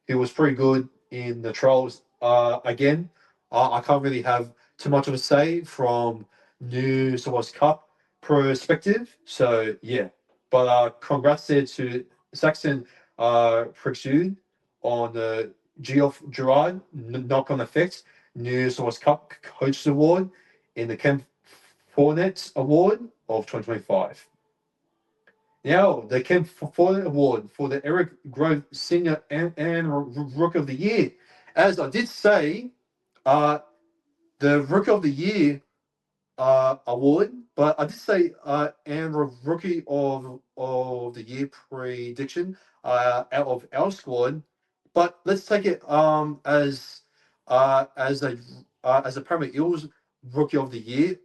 He was pretty good in the trials. Again, I can't really have too much of a say from New South Wales Cup perspective. So yeah, but congrats there to Saxon Prexud on the Geoff Gerard knock-on effects New South Wales Cup Coaches Award in the Ken Fournette Award of 2025. Now, the Ken Follett Award for the Eric Grove Senior and Rook of the Year. As I did say, uh, the Rook of the Year award, but I did say and Rookie of the Year prediction out of our squad. But let's take it as a Premier Eels Rookie of the Year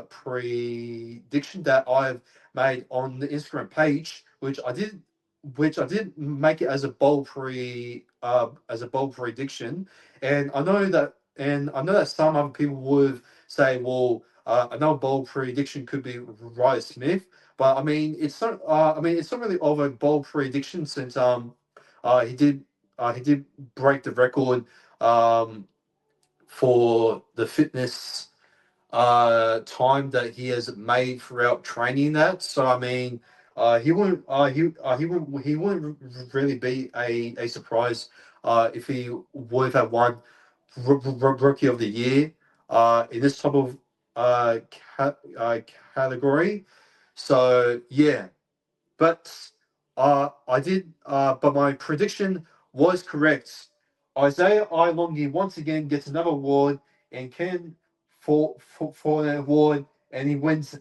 prediction that I've made on the Instagram page, which I did make it as a bold prediction, and I know that some other people would say, well, another bold prediction could be Ryan Smith, but I mean, it's not really of a bold prediction since uh, he did he did break the record for the fitness time that he has made throughout training that. So I mean, he wouldn't really be a surprise if he would have won Rookie of the Year in this type of category. So yeah, but but my prediction was correct. Isaiah Ilongi once again gets another award and can for that award, and he wins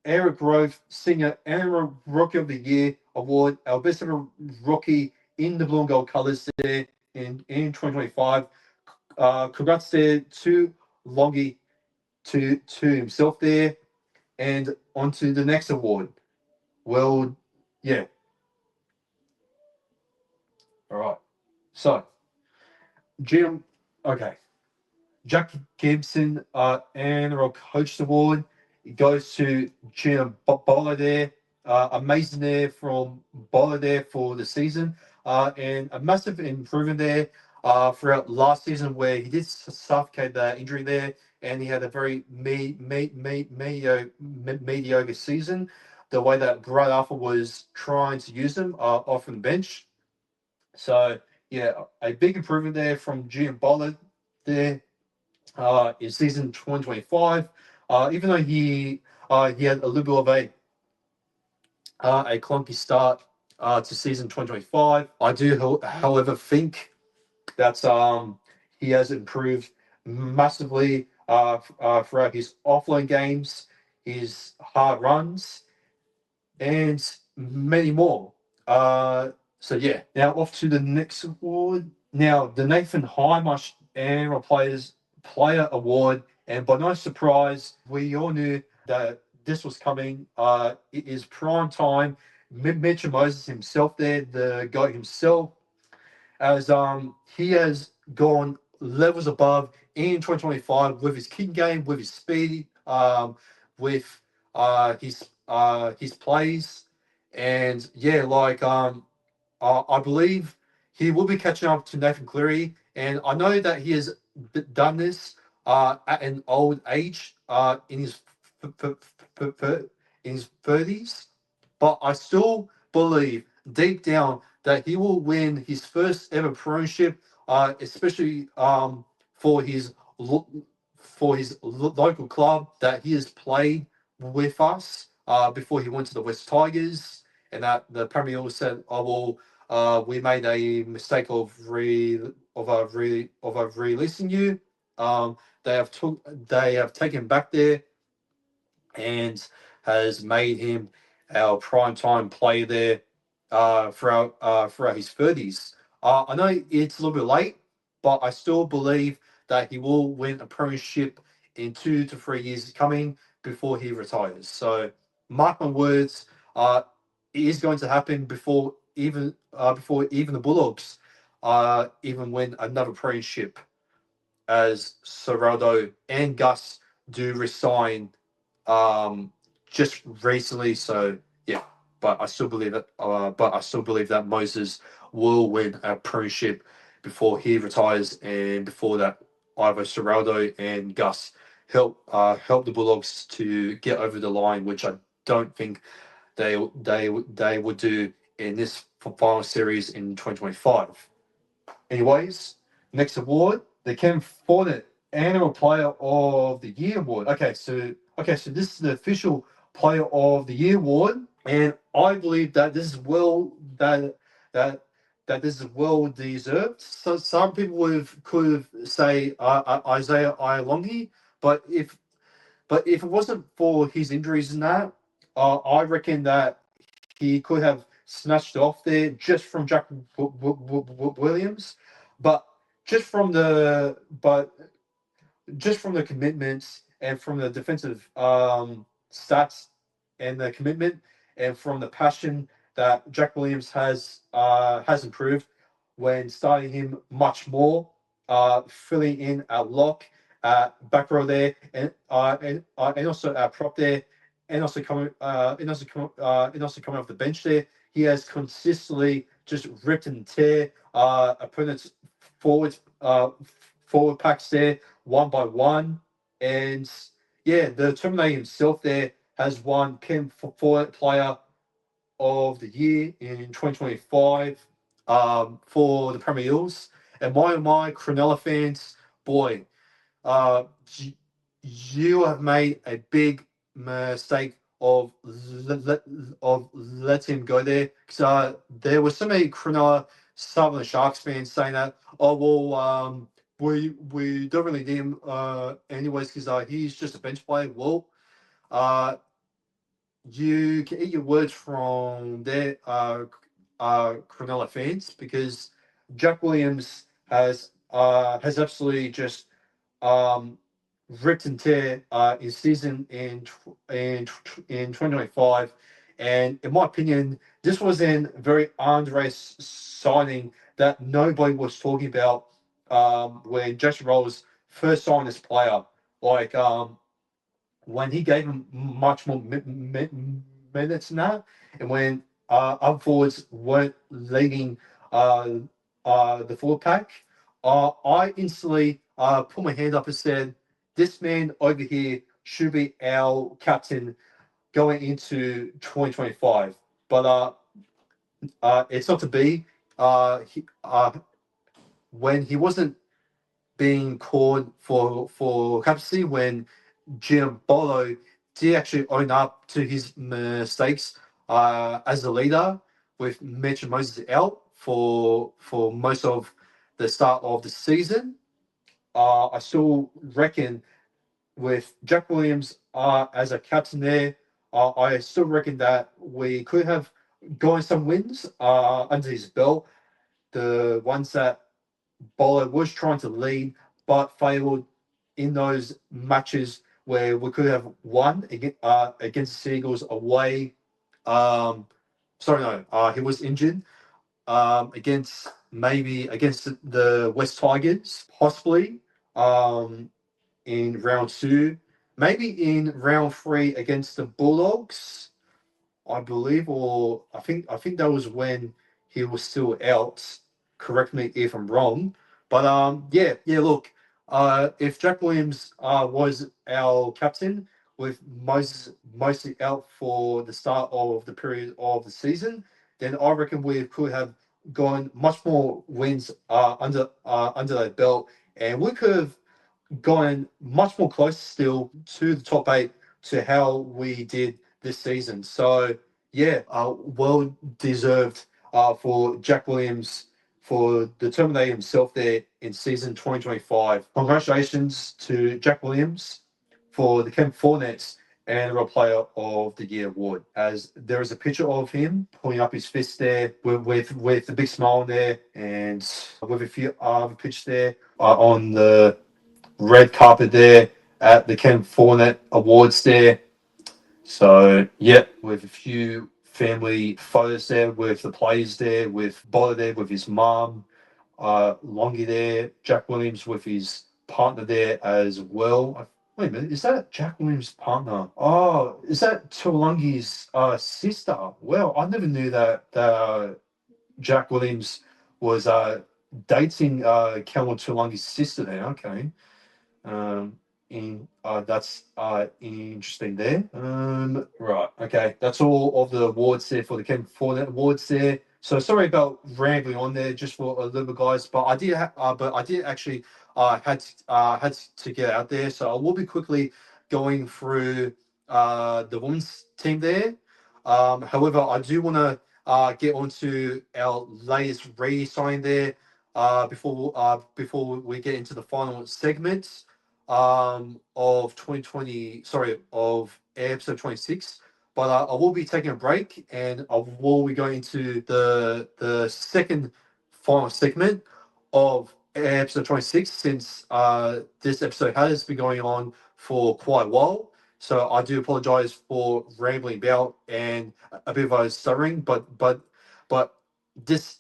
Eric Grove Singer and Rookie of the Year award, our best ever rookie in the blue and gold colours there in 2025. Congrats there to Longy to himself there, and on to the next award. Well, yeah, all right. So, Jim, okay. Jack Gibson and Coach Award. It goes to Jim Bolo there. Amazing there from Bolo there for the season. And a massive improvement there throughout last season where he did suffocate the injury there and he had a very mediocre season. The way that Brad Arthur was trying to use him off the bench. So, yeah, a big improvement there from Jim Bolo there in season 2025. Even though he had a little bit of a clunky start to season 2025, I do, however, think that he has improved massively throughout his offline games, his hard runs, and many more. So yeah, now off to the next award. Now the Nathan Hymarsh Era Player Award, and by no surprise, we all knew that this was coming. It is prime time. Mitchell Moses himself, there, the guy himself, as he has gone levels above in 2025 with his kicking game, with his speed, with his plays, and yeah, like I believe he will be catching up to Nathan Cleary, and I know that he has done this at an old age, in his in his 30s, but I still believe deep down that he will win his first ever premiership, especially for his local club that he has played with us before he went to the West Tigers, and that the Premier League said, "Oh well, we made a mistake of releasing you." They have taken him back there and has made him our prime time player there throughout his 30s. I know it's a little bit late, but I still believe that he will win a premiership in 2 to 3 years coming before he retires. So mark my words, it is going to happen before even the Bulldogs even win another premiership, as Serraldo and Gus do resign just recently. So yeah, but I still believe that. But I still believe that Moses will win a premiership before he retires, and before that, either Serraldo and Gus help the Bulldogs to get over the line, which I don't think they would do in this final series in 2025. Anyways, next award, the Ken Fournette Annual Player of the Year Award. Okay, so this is the official Player of the Year award, and I believe that this is that that this is well deserved. So some people could say Isaiah Iolongi, but if it wasn't for his injuries and that, I reckon that he could have snatched it off there just from Jack Williams, but just from the but just from the commitments and from the defensive stats and the commitment and from the passion that Jack Williams has improved when starting him much more, filling in at lock, back row there, and also at prop there, and also coming off the bench there. He has consistently just ripped and tear opponents forward forward packs there one by one. And yeah, the Terminator himself there has won Ken Follett Player of the Year in 2025 for the Premier Eels. And my Cronulla fans, boy, uh, you have made a big mistake of letting him go there, because there were so many Cronulla Southern Sharks fans saying that, oh well, we don't really need him anyways because he's just a bench player. Well, uh, you can eat your words from their Cronulla fans, because Jack Williams has absolutely just um, ripped and tear his season in 2025. And in my opinion, this was a very underrated signing that nobody was talking about when Jason Rose first signed this player. Like when he gave him much more minutes than that, and when other forwards weren't leading uh, the forward pack, I instantly put my hand up and said, "This man over here should be our captain going into 2025." But it's not to be. When he wasn't being called for captaincy, when Giambolo did actually own up to his mistakes as a leader, with Mitch and Moses out for most of the start of the season. I still reckon with Jack Williams as a captain there, I still reckon that we could have gotten some wins under his belt. The ones that Bolo was trying to lead but failed in those matches where we could have won against the Seagulls away. Um, sorry, no, he was injured against maybe against the West Tigers, possibly in round two, maybe in round three against the Bulldogs. I believe, or I think that was when he was still out. Correct me if I'm wrong, but yeah. Look, if Jack Williams was our captain, with mostly out for the start of the period of the season, then I reckon we could have gone much more wins under that belt, and we could have gone much more close still to the top eight to how we did this season. So yeah, well deserved for Jack Williams for determining himself there in season 2025. Congratulations to Jack Williams for the Kemp Fournets and Royal Player of the Year award. As there is a picture of him pulling up his fist there with a big smile on there, and with a few other pictures there on the red carpet there at the Ken Fournette Awards there. So, yep, with a few family photos there with the players there, with Bola there with his mum, Longy there, Jack Williams with his partner there as well. Wait a minute, is that Jack Williams' partner? Oh, is that Tuolangi's sister? Well, I never knew that Jack Williams was dating Kelvin Tuolangi's sister there. Okay. Um, in that's interesting there. Right, okay, that's all of the awards there for the Ken Fournette Awards there. So sorry about rambling on there just for a little bit, guys, but I did actually had to get out there. So I will be quickly going through the women's team there. However, I do want to get onto our latest re-sign there before we get into the final segment of 2020, sorry, of episode 26. But I will be taking a break, and I will be going into the second final segment of episode 26, since this episode has been going on for quite a while. So I do apologize for rambling about and a bit of a stuttering, but this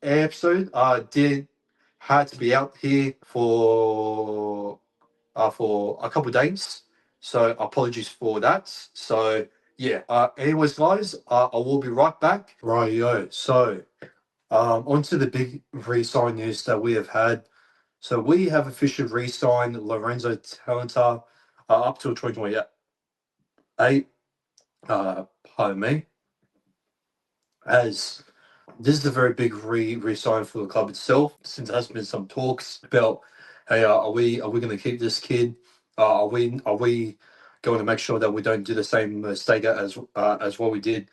episode did had to be out here for a couple of days. So apologies for that. So yeah. Anyways, guys, I will be right back. Rightio. So on to the big re-sign news that we have had. So we have officially re-signed Lorenzo Talenta up till 2028. Pardon me. As this is a very big re-sign for the club itself, since there has been some talks about, hey, are we going to keep this kid? Are we going to make sure that we don't do the same mistake as what we did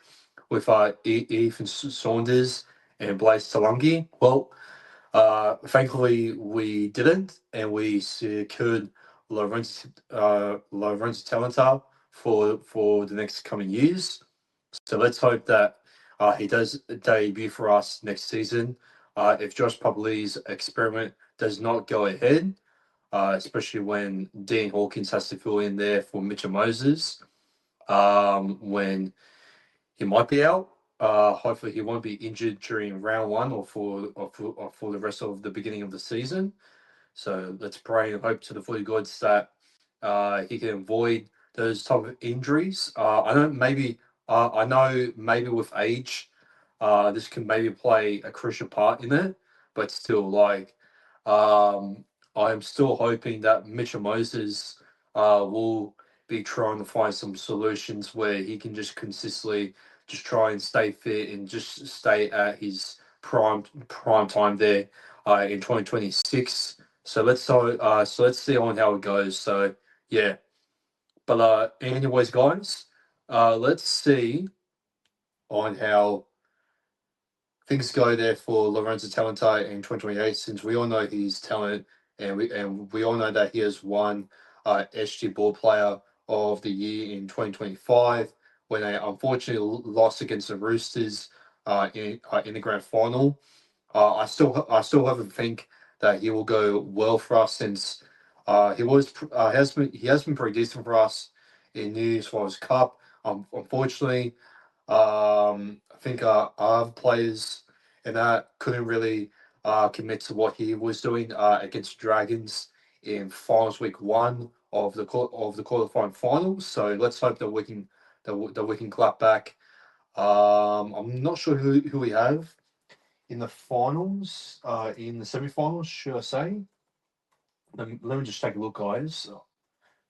with Ethan Saunders and Blaise Talangi? Well, thankfully we didn't, and we secured Lorenzo Talenta for the next coming years. So let's hope that he does debut for us next season. If Josh Publi's experiment does not go ahead, especially when Dean Hawkins has to fill in there for Mitchell Moses, when he might be out. Hopefully, he won't be injured during round one or for the rest of the beginning of the season. So let's pray and hope to the footy gods that he can avoid those type of injuries. I know maybe with age, this can maybe play a crucial part in it, but still, like, I'm still hoping that Mitchell Moses will be trying to find some solutions where he can just consistently just try and stay fit and just stay at his prime time there in 2026. So let's see on how it goes. So yeah, but anyways, guys, let's see on how things go there for Lorenzo Talenti in 2028, since we all know his talent and we all know that he has won SG Ball Player of the Year in 2025 when they unfortunately lost against the Roosters in the grand final. I still have to think that he will go well for us since he has been pretty decent for us in New South Wales Cup. Unfortunately, I think other players in that couldn't really commit to what he was doing against Dragons in finals week one of the quarterfinal finals. So let's hope that we can clap back. I'm not sure who we have in the finals, in the semi-finals, should I say? Let me just take a look, guys.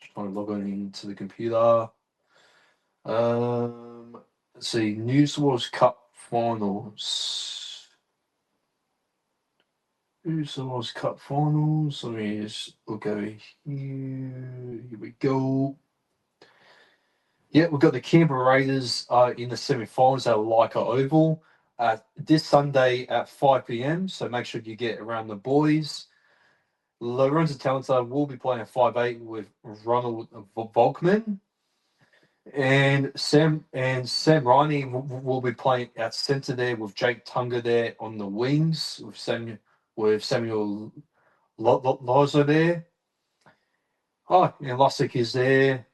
Just trying to log on into the computer. Let's see, New South Wales Cup finals. New South Wales Cup finals. Let me just look over here. Here we go. Yeah, we've got the Canberra Raiders in the semi-finals at Leica Oval this Sunday at 5 p.m. So make sure you get around the boys. Lorenzo Talenta will be playing at 5'8" with Ronald Volkman. And Sam Riney will be playing at centre there with Jake Tunga there on the wings with Samuel Lozo there. Oh, and Lussick is there.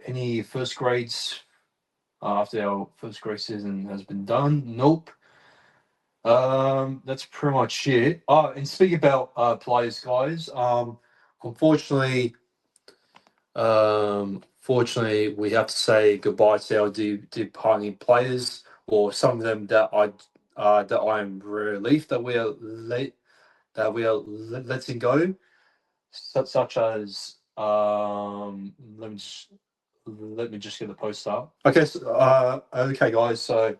Any first grades after our first grade season has been done? Nope. That's pretty much it. Oh, and speaking about players, guys. Unfortunately, fortunately, we have to say goodbye to our departing players, or some of them that I'm relieved that we are letting go, such as let me just get the post up. Okay, okay, guys. So,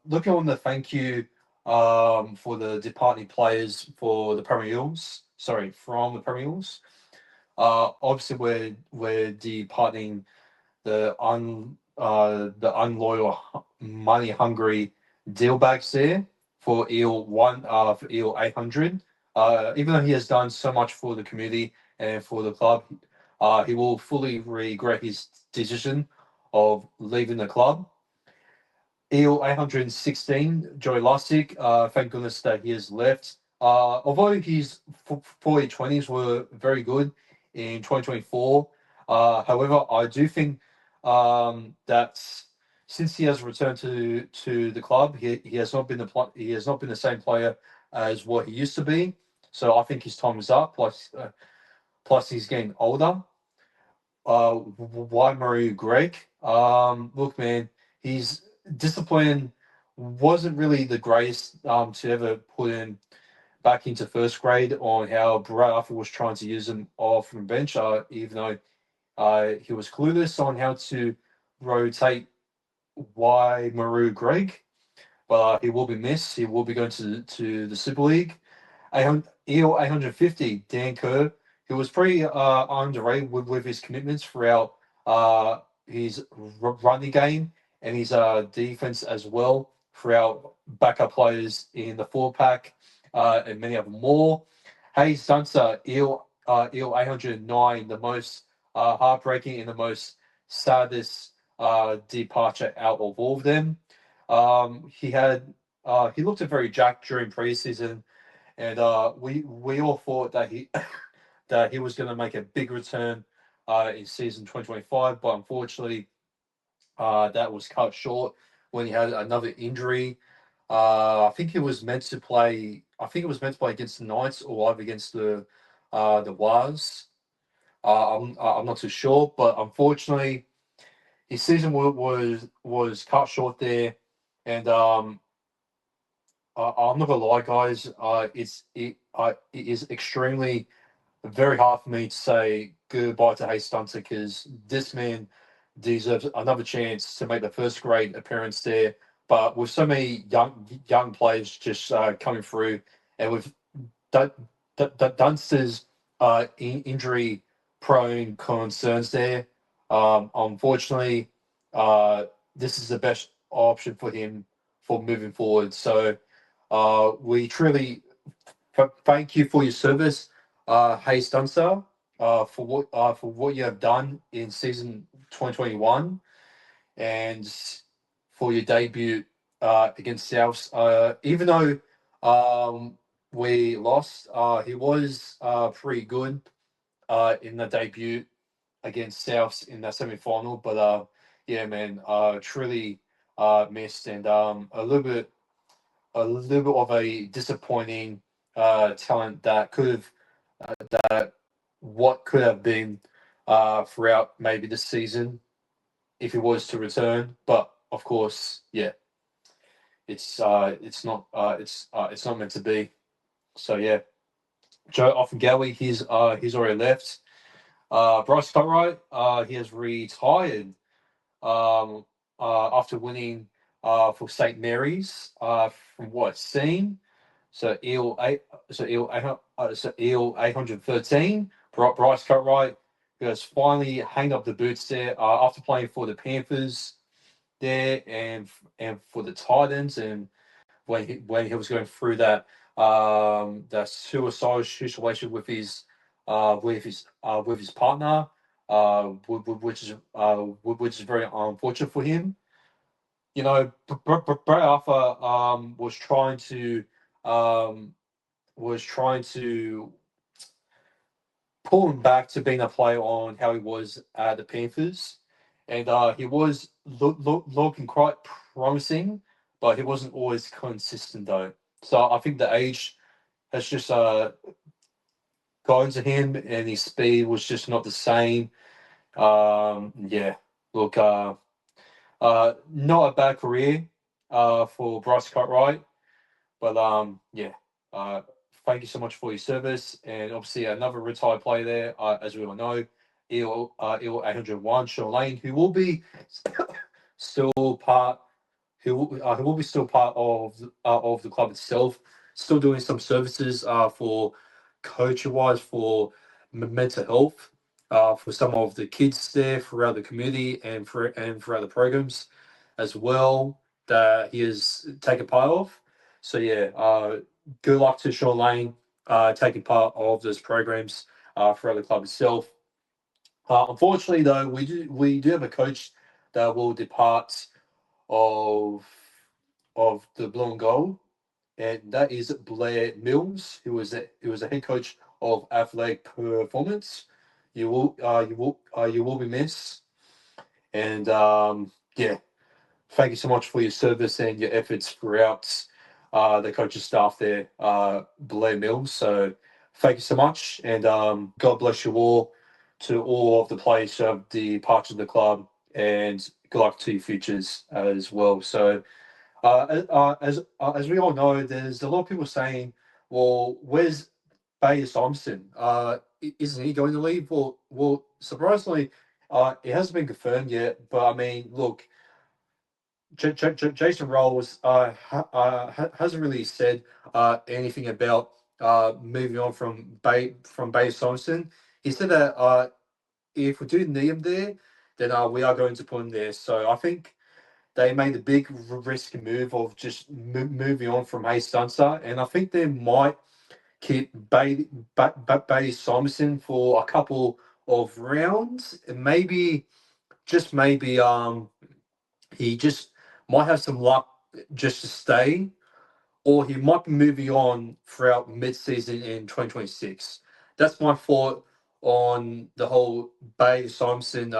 looking on the thank you for the departing players for the Premier Eels. Sorry, from the Premier Eels. Obviously, we're departing the unloyal, money hungry Dylbags there for Eel 800. Even though he has done so much for the community and for the club, he will fully regret his decision of leaving the club. Eel 816, Joey Lussick. Thank goodness that he has left. Although his 40-20s were very good in 2024, however, I do think that since he has returned to the club, he has not been the same player as what he used to be. So I think his time is up. Plus he's getting older. Why Marie Greg? Look, man, his discipline wasn't really the greatest to ever put him back into first grade on how Brad Arthur was trying to use him off from bench, even though he was clueless on how to rotate Y Maru Greg. But he will be missed. He will be going to the Super League. Eel 850, Dan Kerr, who was pretty underrated with his commitments throughout his running game and his defense as well, throughout backup players in the four pack and many of them more. Hayes Dunster, Eel 809, the most heartbreaking and the most saddest departure out of all of them. He looked very jacked during preseason, and we all thought that he was going to make a big return in season 2025, but unfortunately, that was cut short when he had another injury. I think he was meant to play. I think it was meant to play against the Knights or either against the Wars. I'm not too sure, but unfortunately, his season was cut short there, and I'm not gonna lie, guys. It is extremely very hard for me to say goodbye to Hayes Stunter because this man deserves another chance to make the first grade appearance there. But with so many young players just coming through, and with Dunster's injury prone concerns there, unfortunately, this is the best option for him for moving forward. So we truly Thank you for your service, Hayes Dunster, for what you have done in season 2021, and for your debut against Souths. Even though we lost, he was pretty good in the debut against Souths in that semi-final. But yeah, man, truly missed, and a little bit of a disappointing talent that could have that what could have been throughout maybe the season if he was to return. But of course, yeah, it's not meant to be. So yeah, Joe Offengawi, he's already left. Bryce Cartwright, he has retired um, after winning for St Mary's from what I've seen. So Eel 813. Bryce Cartwright, who has finally hung up the boots there after playing for the Panthers there and for the Titans, and when he was going through that suicide situation with his partner, which is very unfortunate for him. You know, Brett Arthur um, was trying to pull him back to being a player on how he was at the Panthers, and he was looking quite promising, but he wasn't always consistent though. So I think the age has just gotten to him, and his speed was just not the same. Yeah, look, not a bad career for Bryce Cartwright. But yeah, uh, thank you so much for your service, and obviously another retired player there, as we all know, Il 801, Sean Lane, who will be still part, who will be still part of the club itself, still doing some services for coaching wise for mental health, for some of the kids there throughout the community and throughout the programs as well that he has taken part of. So yeah, good luck to Sean Lane taking part of those programs throughout the club itself. Unfortunately, though, we do have a coach that will depart of the blue and gold, and that is Blair Mills, who was a head coach of Athletic Performance. You will be missed, and yeah, thank you so much for your service and your efforts throughout the coaching staff there, Blair Mills. So thank you so much, and God bless you all, to all of the players who have departed the club, and good luck to your futures as well. So as we all know, there's a lot of people saying, "Well, where's Bayer Thompson? Isn't he going to leave?" Well, surprisingly, it hasn't been confirmed yet. But I mean, look, Jason Rolls hasn't really said anything about moving on from Bayer Thompson. He said that if we do need him there, then we are going to put him there. So I think they made a big risky move of just moving on from Hayes Dunster, and I think they might keep Bailey Simonson for a couple of rounds, and maybe, just maybe, he just might have some luck just to stay, or he might be moving on throughout mid-season in 2026. That's my thought on the whole Bailey Simonson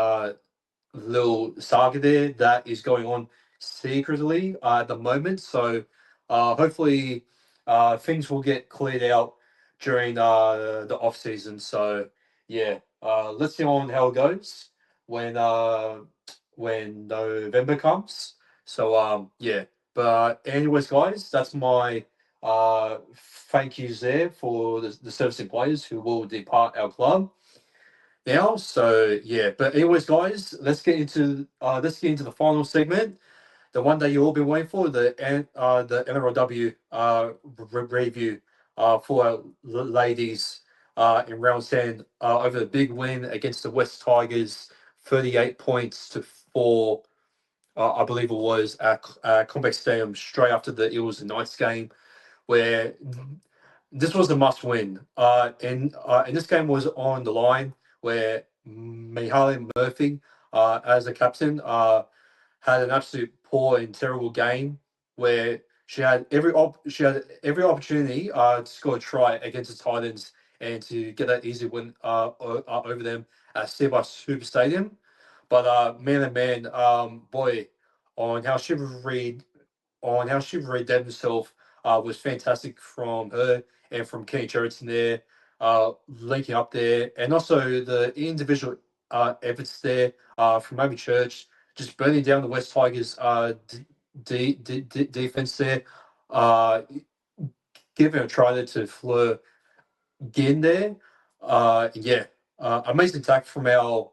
little saga there that is going on secretly at the moment. So hopefully things will get cleared out during the off season. So yeah, let's see on how it goes when November comes. So yeah, but anyways, guys, that's my thank yous there for the servicing players who will depart our club now. So yeah, but anyways, guys, let's get into the final segment, the one that you all been waiting for, the NRLW review for our ladies in round 10 over the big win against the West Tigers, 38 points to 4. I believe it was at Combat Stadium straight after the Eels and Knights game, where this was a must win. And this game was on the line where Mihaly Murphy, as the captain, had an absolute poor and terrible game where she had every opportunity to score a try against the Titans and to get that easy win over them at Seabuy Super Stadium. But man and man, boy, on how chivalry redeemed himself was fantastic from her and from Kenny Cheriton there, linking up there, and also the individual efforts there from Amy Church, just burning down the West Tigers defense there, uh, giving a try there to Fleur again there. Yeah, amazing attack from our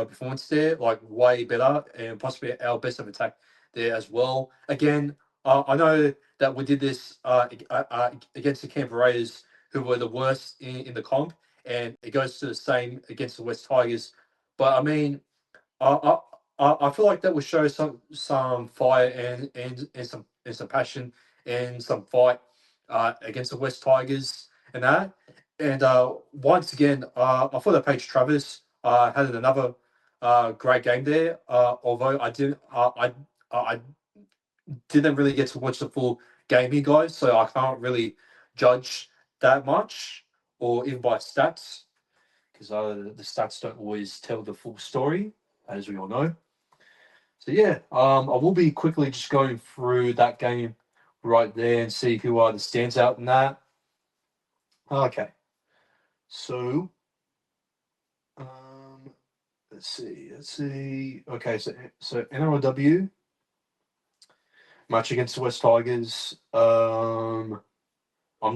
performance there, like way better and possibly our best of attack there as well. Again, I know that we did this against the Canberra Raiders, who were the worst in the comp, and it goes to the same against the West Tigers. But I mean, I I feel like that would show some fire and some passion and some fight against the West Tigers and that. And once again, I thought that Paige Travers had another great game there. Although I didn't really get to watch the full game here, guys, so I can't really judge that much or even by stats because the stats don't always tell the full story, as we all know. So yeah, I will be quickly just going through that game right there and see who are the stands out in that. Okay, so let's see. Okay, so NRLW match against the West Tigers. I'm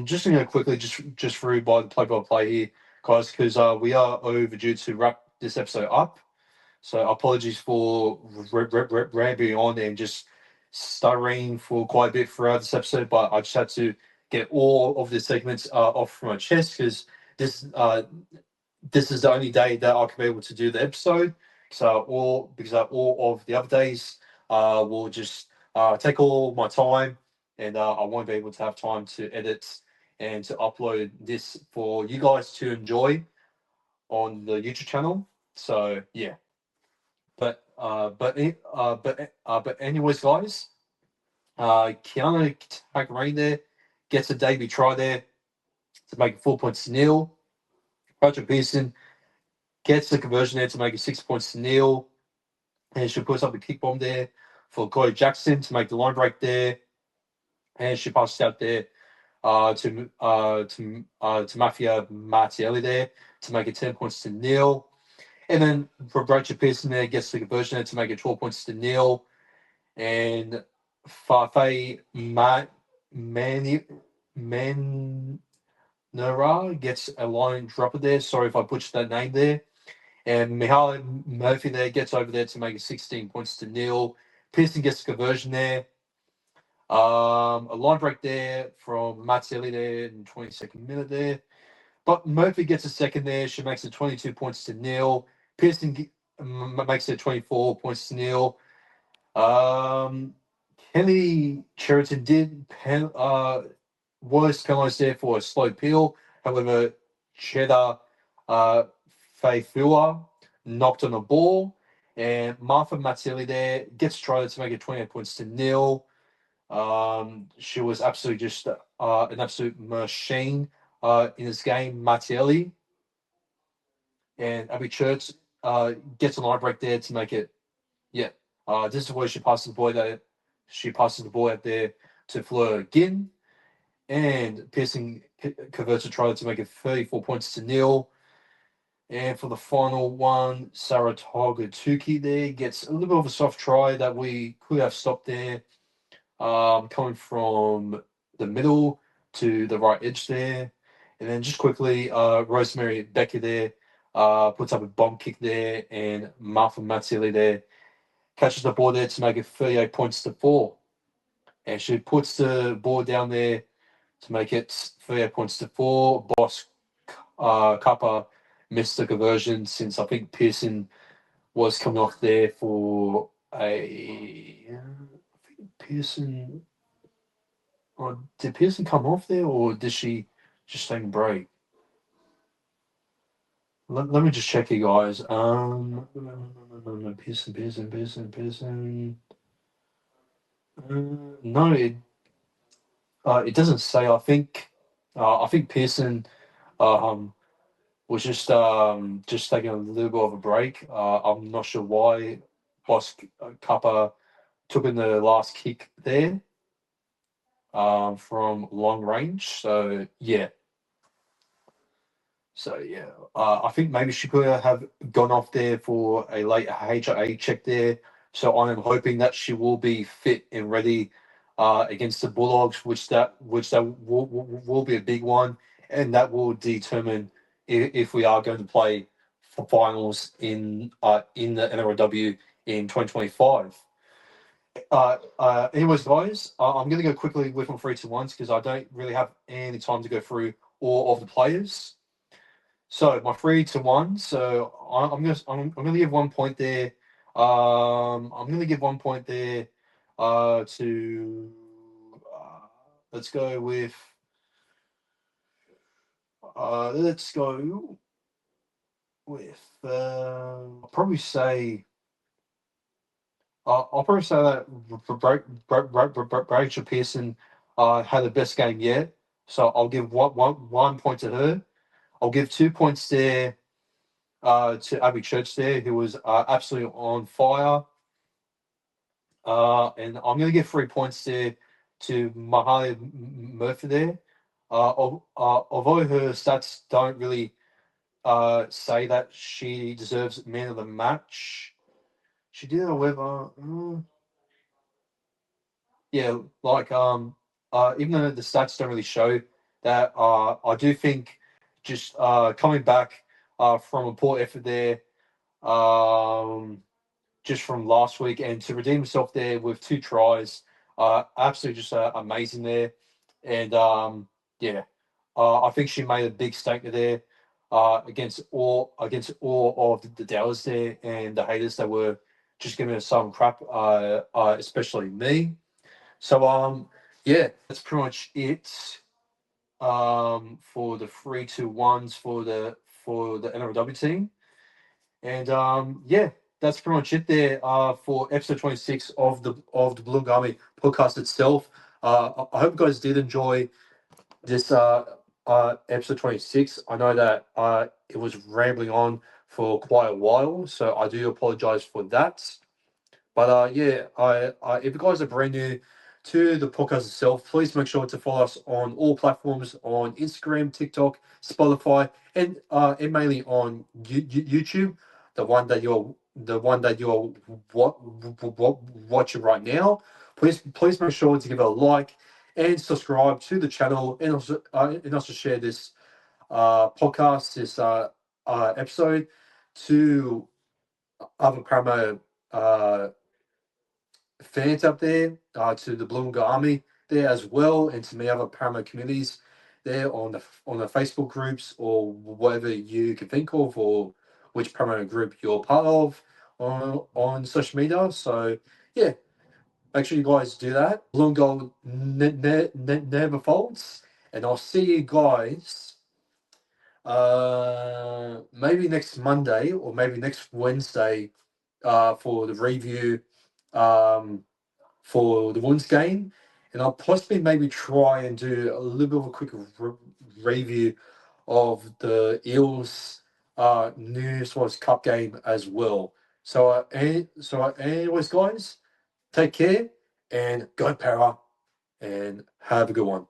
just going to quickly just through by the play-by-play here, guys, because we are overdue to wrap this episode up. So apologies for rambling on and just stuttering for quite a bit throughout this episode, but I just had to get all of the segments off from my chest because this this is the only day that I can be able to do the episode. So all of the other days will just take all my time, and I won't be able to have time to edit and to upload this for you guys to enjoy on the YouTube channel. So yeah. But anyways, guys, Kiana Takarine there gets a debut try there to make it 4 points to nil. Roger Pearson gets the conversion there to make it 6 points to nil, and she puts up a kick bomb there for Cody Jackson to make the line break there, and she passes out there to Mafia Martielli there to make it 10 points to nil. And then for Roger Pearson there gets the conversion there to make it 12 points to nil. And Fafe Manura gets a line dropper there. Sorry if I butchered that name there. And Mihaly Murphy there gets over there to make it 16 points to nil. Pearson gets the conversion there. A line break there from Mazzelli there in the 22nd minute there. But Murphy gets a second there. She makes it 22 points to nil. Pearson makes it 24 points to nil. Kenny Cheriton did worse penalties there for a slow peel. However, Cheddar Faifua knocked on the ball, and Martha Mazzelli there gets tried to make it 28 points to nil. She was absolutely just an absolute machine in this game, Mazzelli. And Abby Church gets a line break there to make it, yeah. This is where she passes the ball there. She passes the ball out there to Fleur again. And Pearson converts a try to make it 34 points to nil. And for the final one, Saratoga Tuki there gets a little bit of a soft try that we could have stopped there. Coming from the middle to the right edge there. And then just quickly, Rosemary Becker there puts up a bomb kick there. And Martha Mazzelli there catches the ball there to make it 38 points to 4. And she puts the ball down there to make it 38 points to 4. Boss Kappa missed the conversion since I think Pearson was coming off there for a. I think Pearson. Or did Pearson come off there, or did she Just taking a break. Let me just check you guys. Pearson. No, it doesn't say. I think Pearson um was just taking a little bit of a break. I'm not sure why Boss Kappa took in the last kick there from long range. So yeah, I think maybe she could have gone off there for a late HIA check there. So I am hoping that she will be fit and ready against the Bulldogs, which that will be a big one, and that will determine if we are going to play for finals in the NRLW in 2025. Anyways, guys, I'm going to go quickly with my 3-2-1s because I don't really have any time to go through all of the players. So my 3-1. So I'm gonna give 1 point there. I'm gonna give 1 point there. To let's go with let's go with I'll probably say that Rachel Pearson had the best game yet. So I'll give 1 point to her. I'll give 2 points there to Abby Church there, who was absolutely on fire. And I'm going to give 3 points there to Mahali Murphy there. Although her stats don't really say that she deserves man of the match, she did, however, yeah, like even though the stats don't really show that, I do think just coming back from a poor effort there. Just from last week, and to redeem himself there with 2 tries, absolutely just amazing there. And yeah, I think she made a big statement there against all of the doubters there and the haters that were just giving her some crap, especially me. So yeah, that's pretty much it for the 3-2-1s for the NRLW team. And yeah, that's pretty much it there for episode 26 of the Blue Army podcast itself. I hope you guys did enjoy this episode 26. I know that it was rambling on for quite a while, so I do apologize for that. But yeah, if you guys are brand new to the podcast itself, please make sure to follow us on all platforms on Instagram, TikTok, Spotify, and mainly on YouTube, the one that you're watching right now. Please make sure to give it a like and subscribe to the channel, and also share this podcast, this episode to other Paramo fans up there, to the Blue Army there as well, and to many other Paramo communities there on the Facebook groups or whatever you can think of, or which Paramo group you're part of on social media. So yeah, make sure you guys do that. Blue and Gold never folds, and I'll see you guys maybe next Monday or maybe next Wednesday for the review for the Wounds game, and I'll possibly maybe try and do a little bit of a quick review of the Eels New South Cup game as well. Anyways, guys, take care and go Para, and have a good one.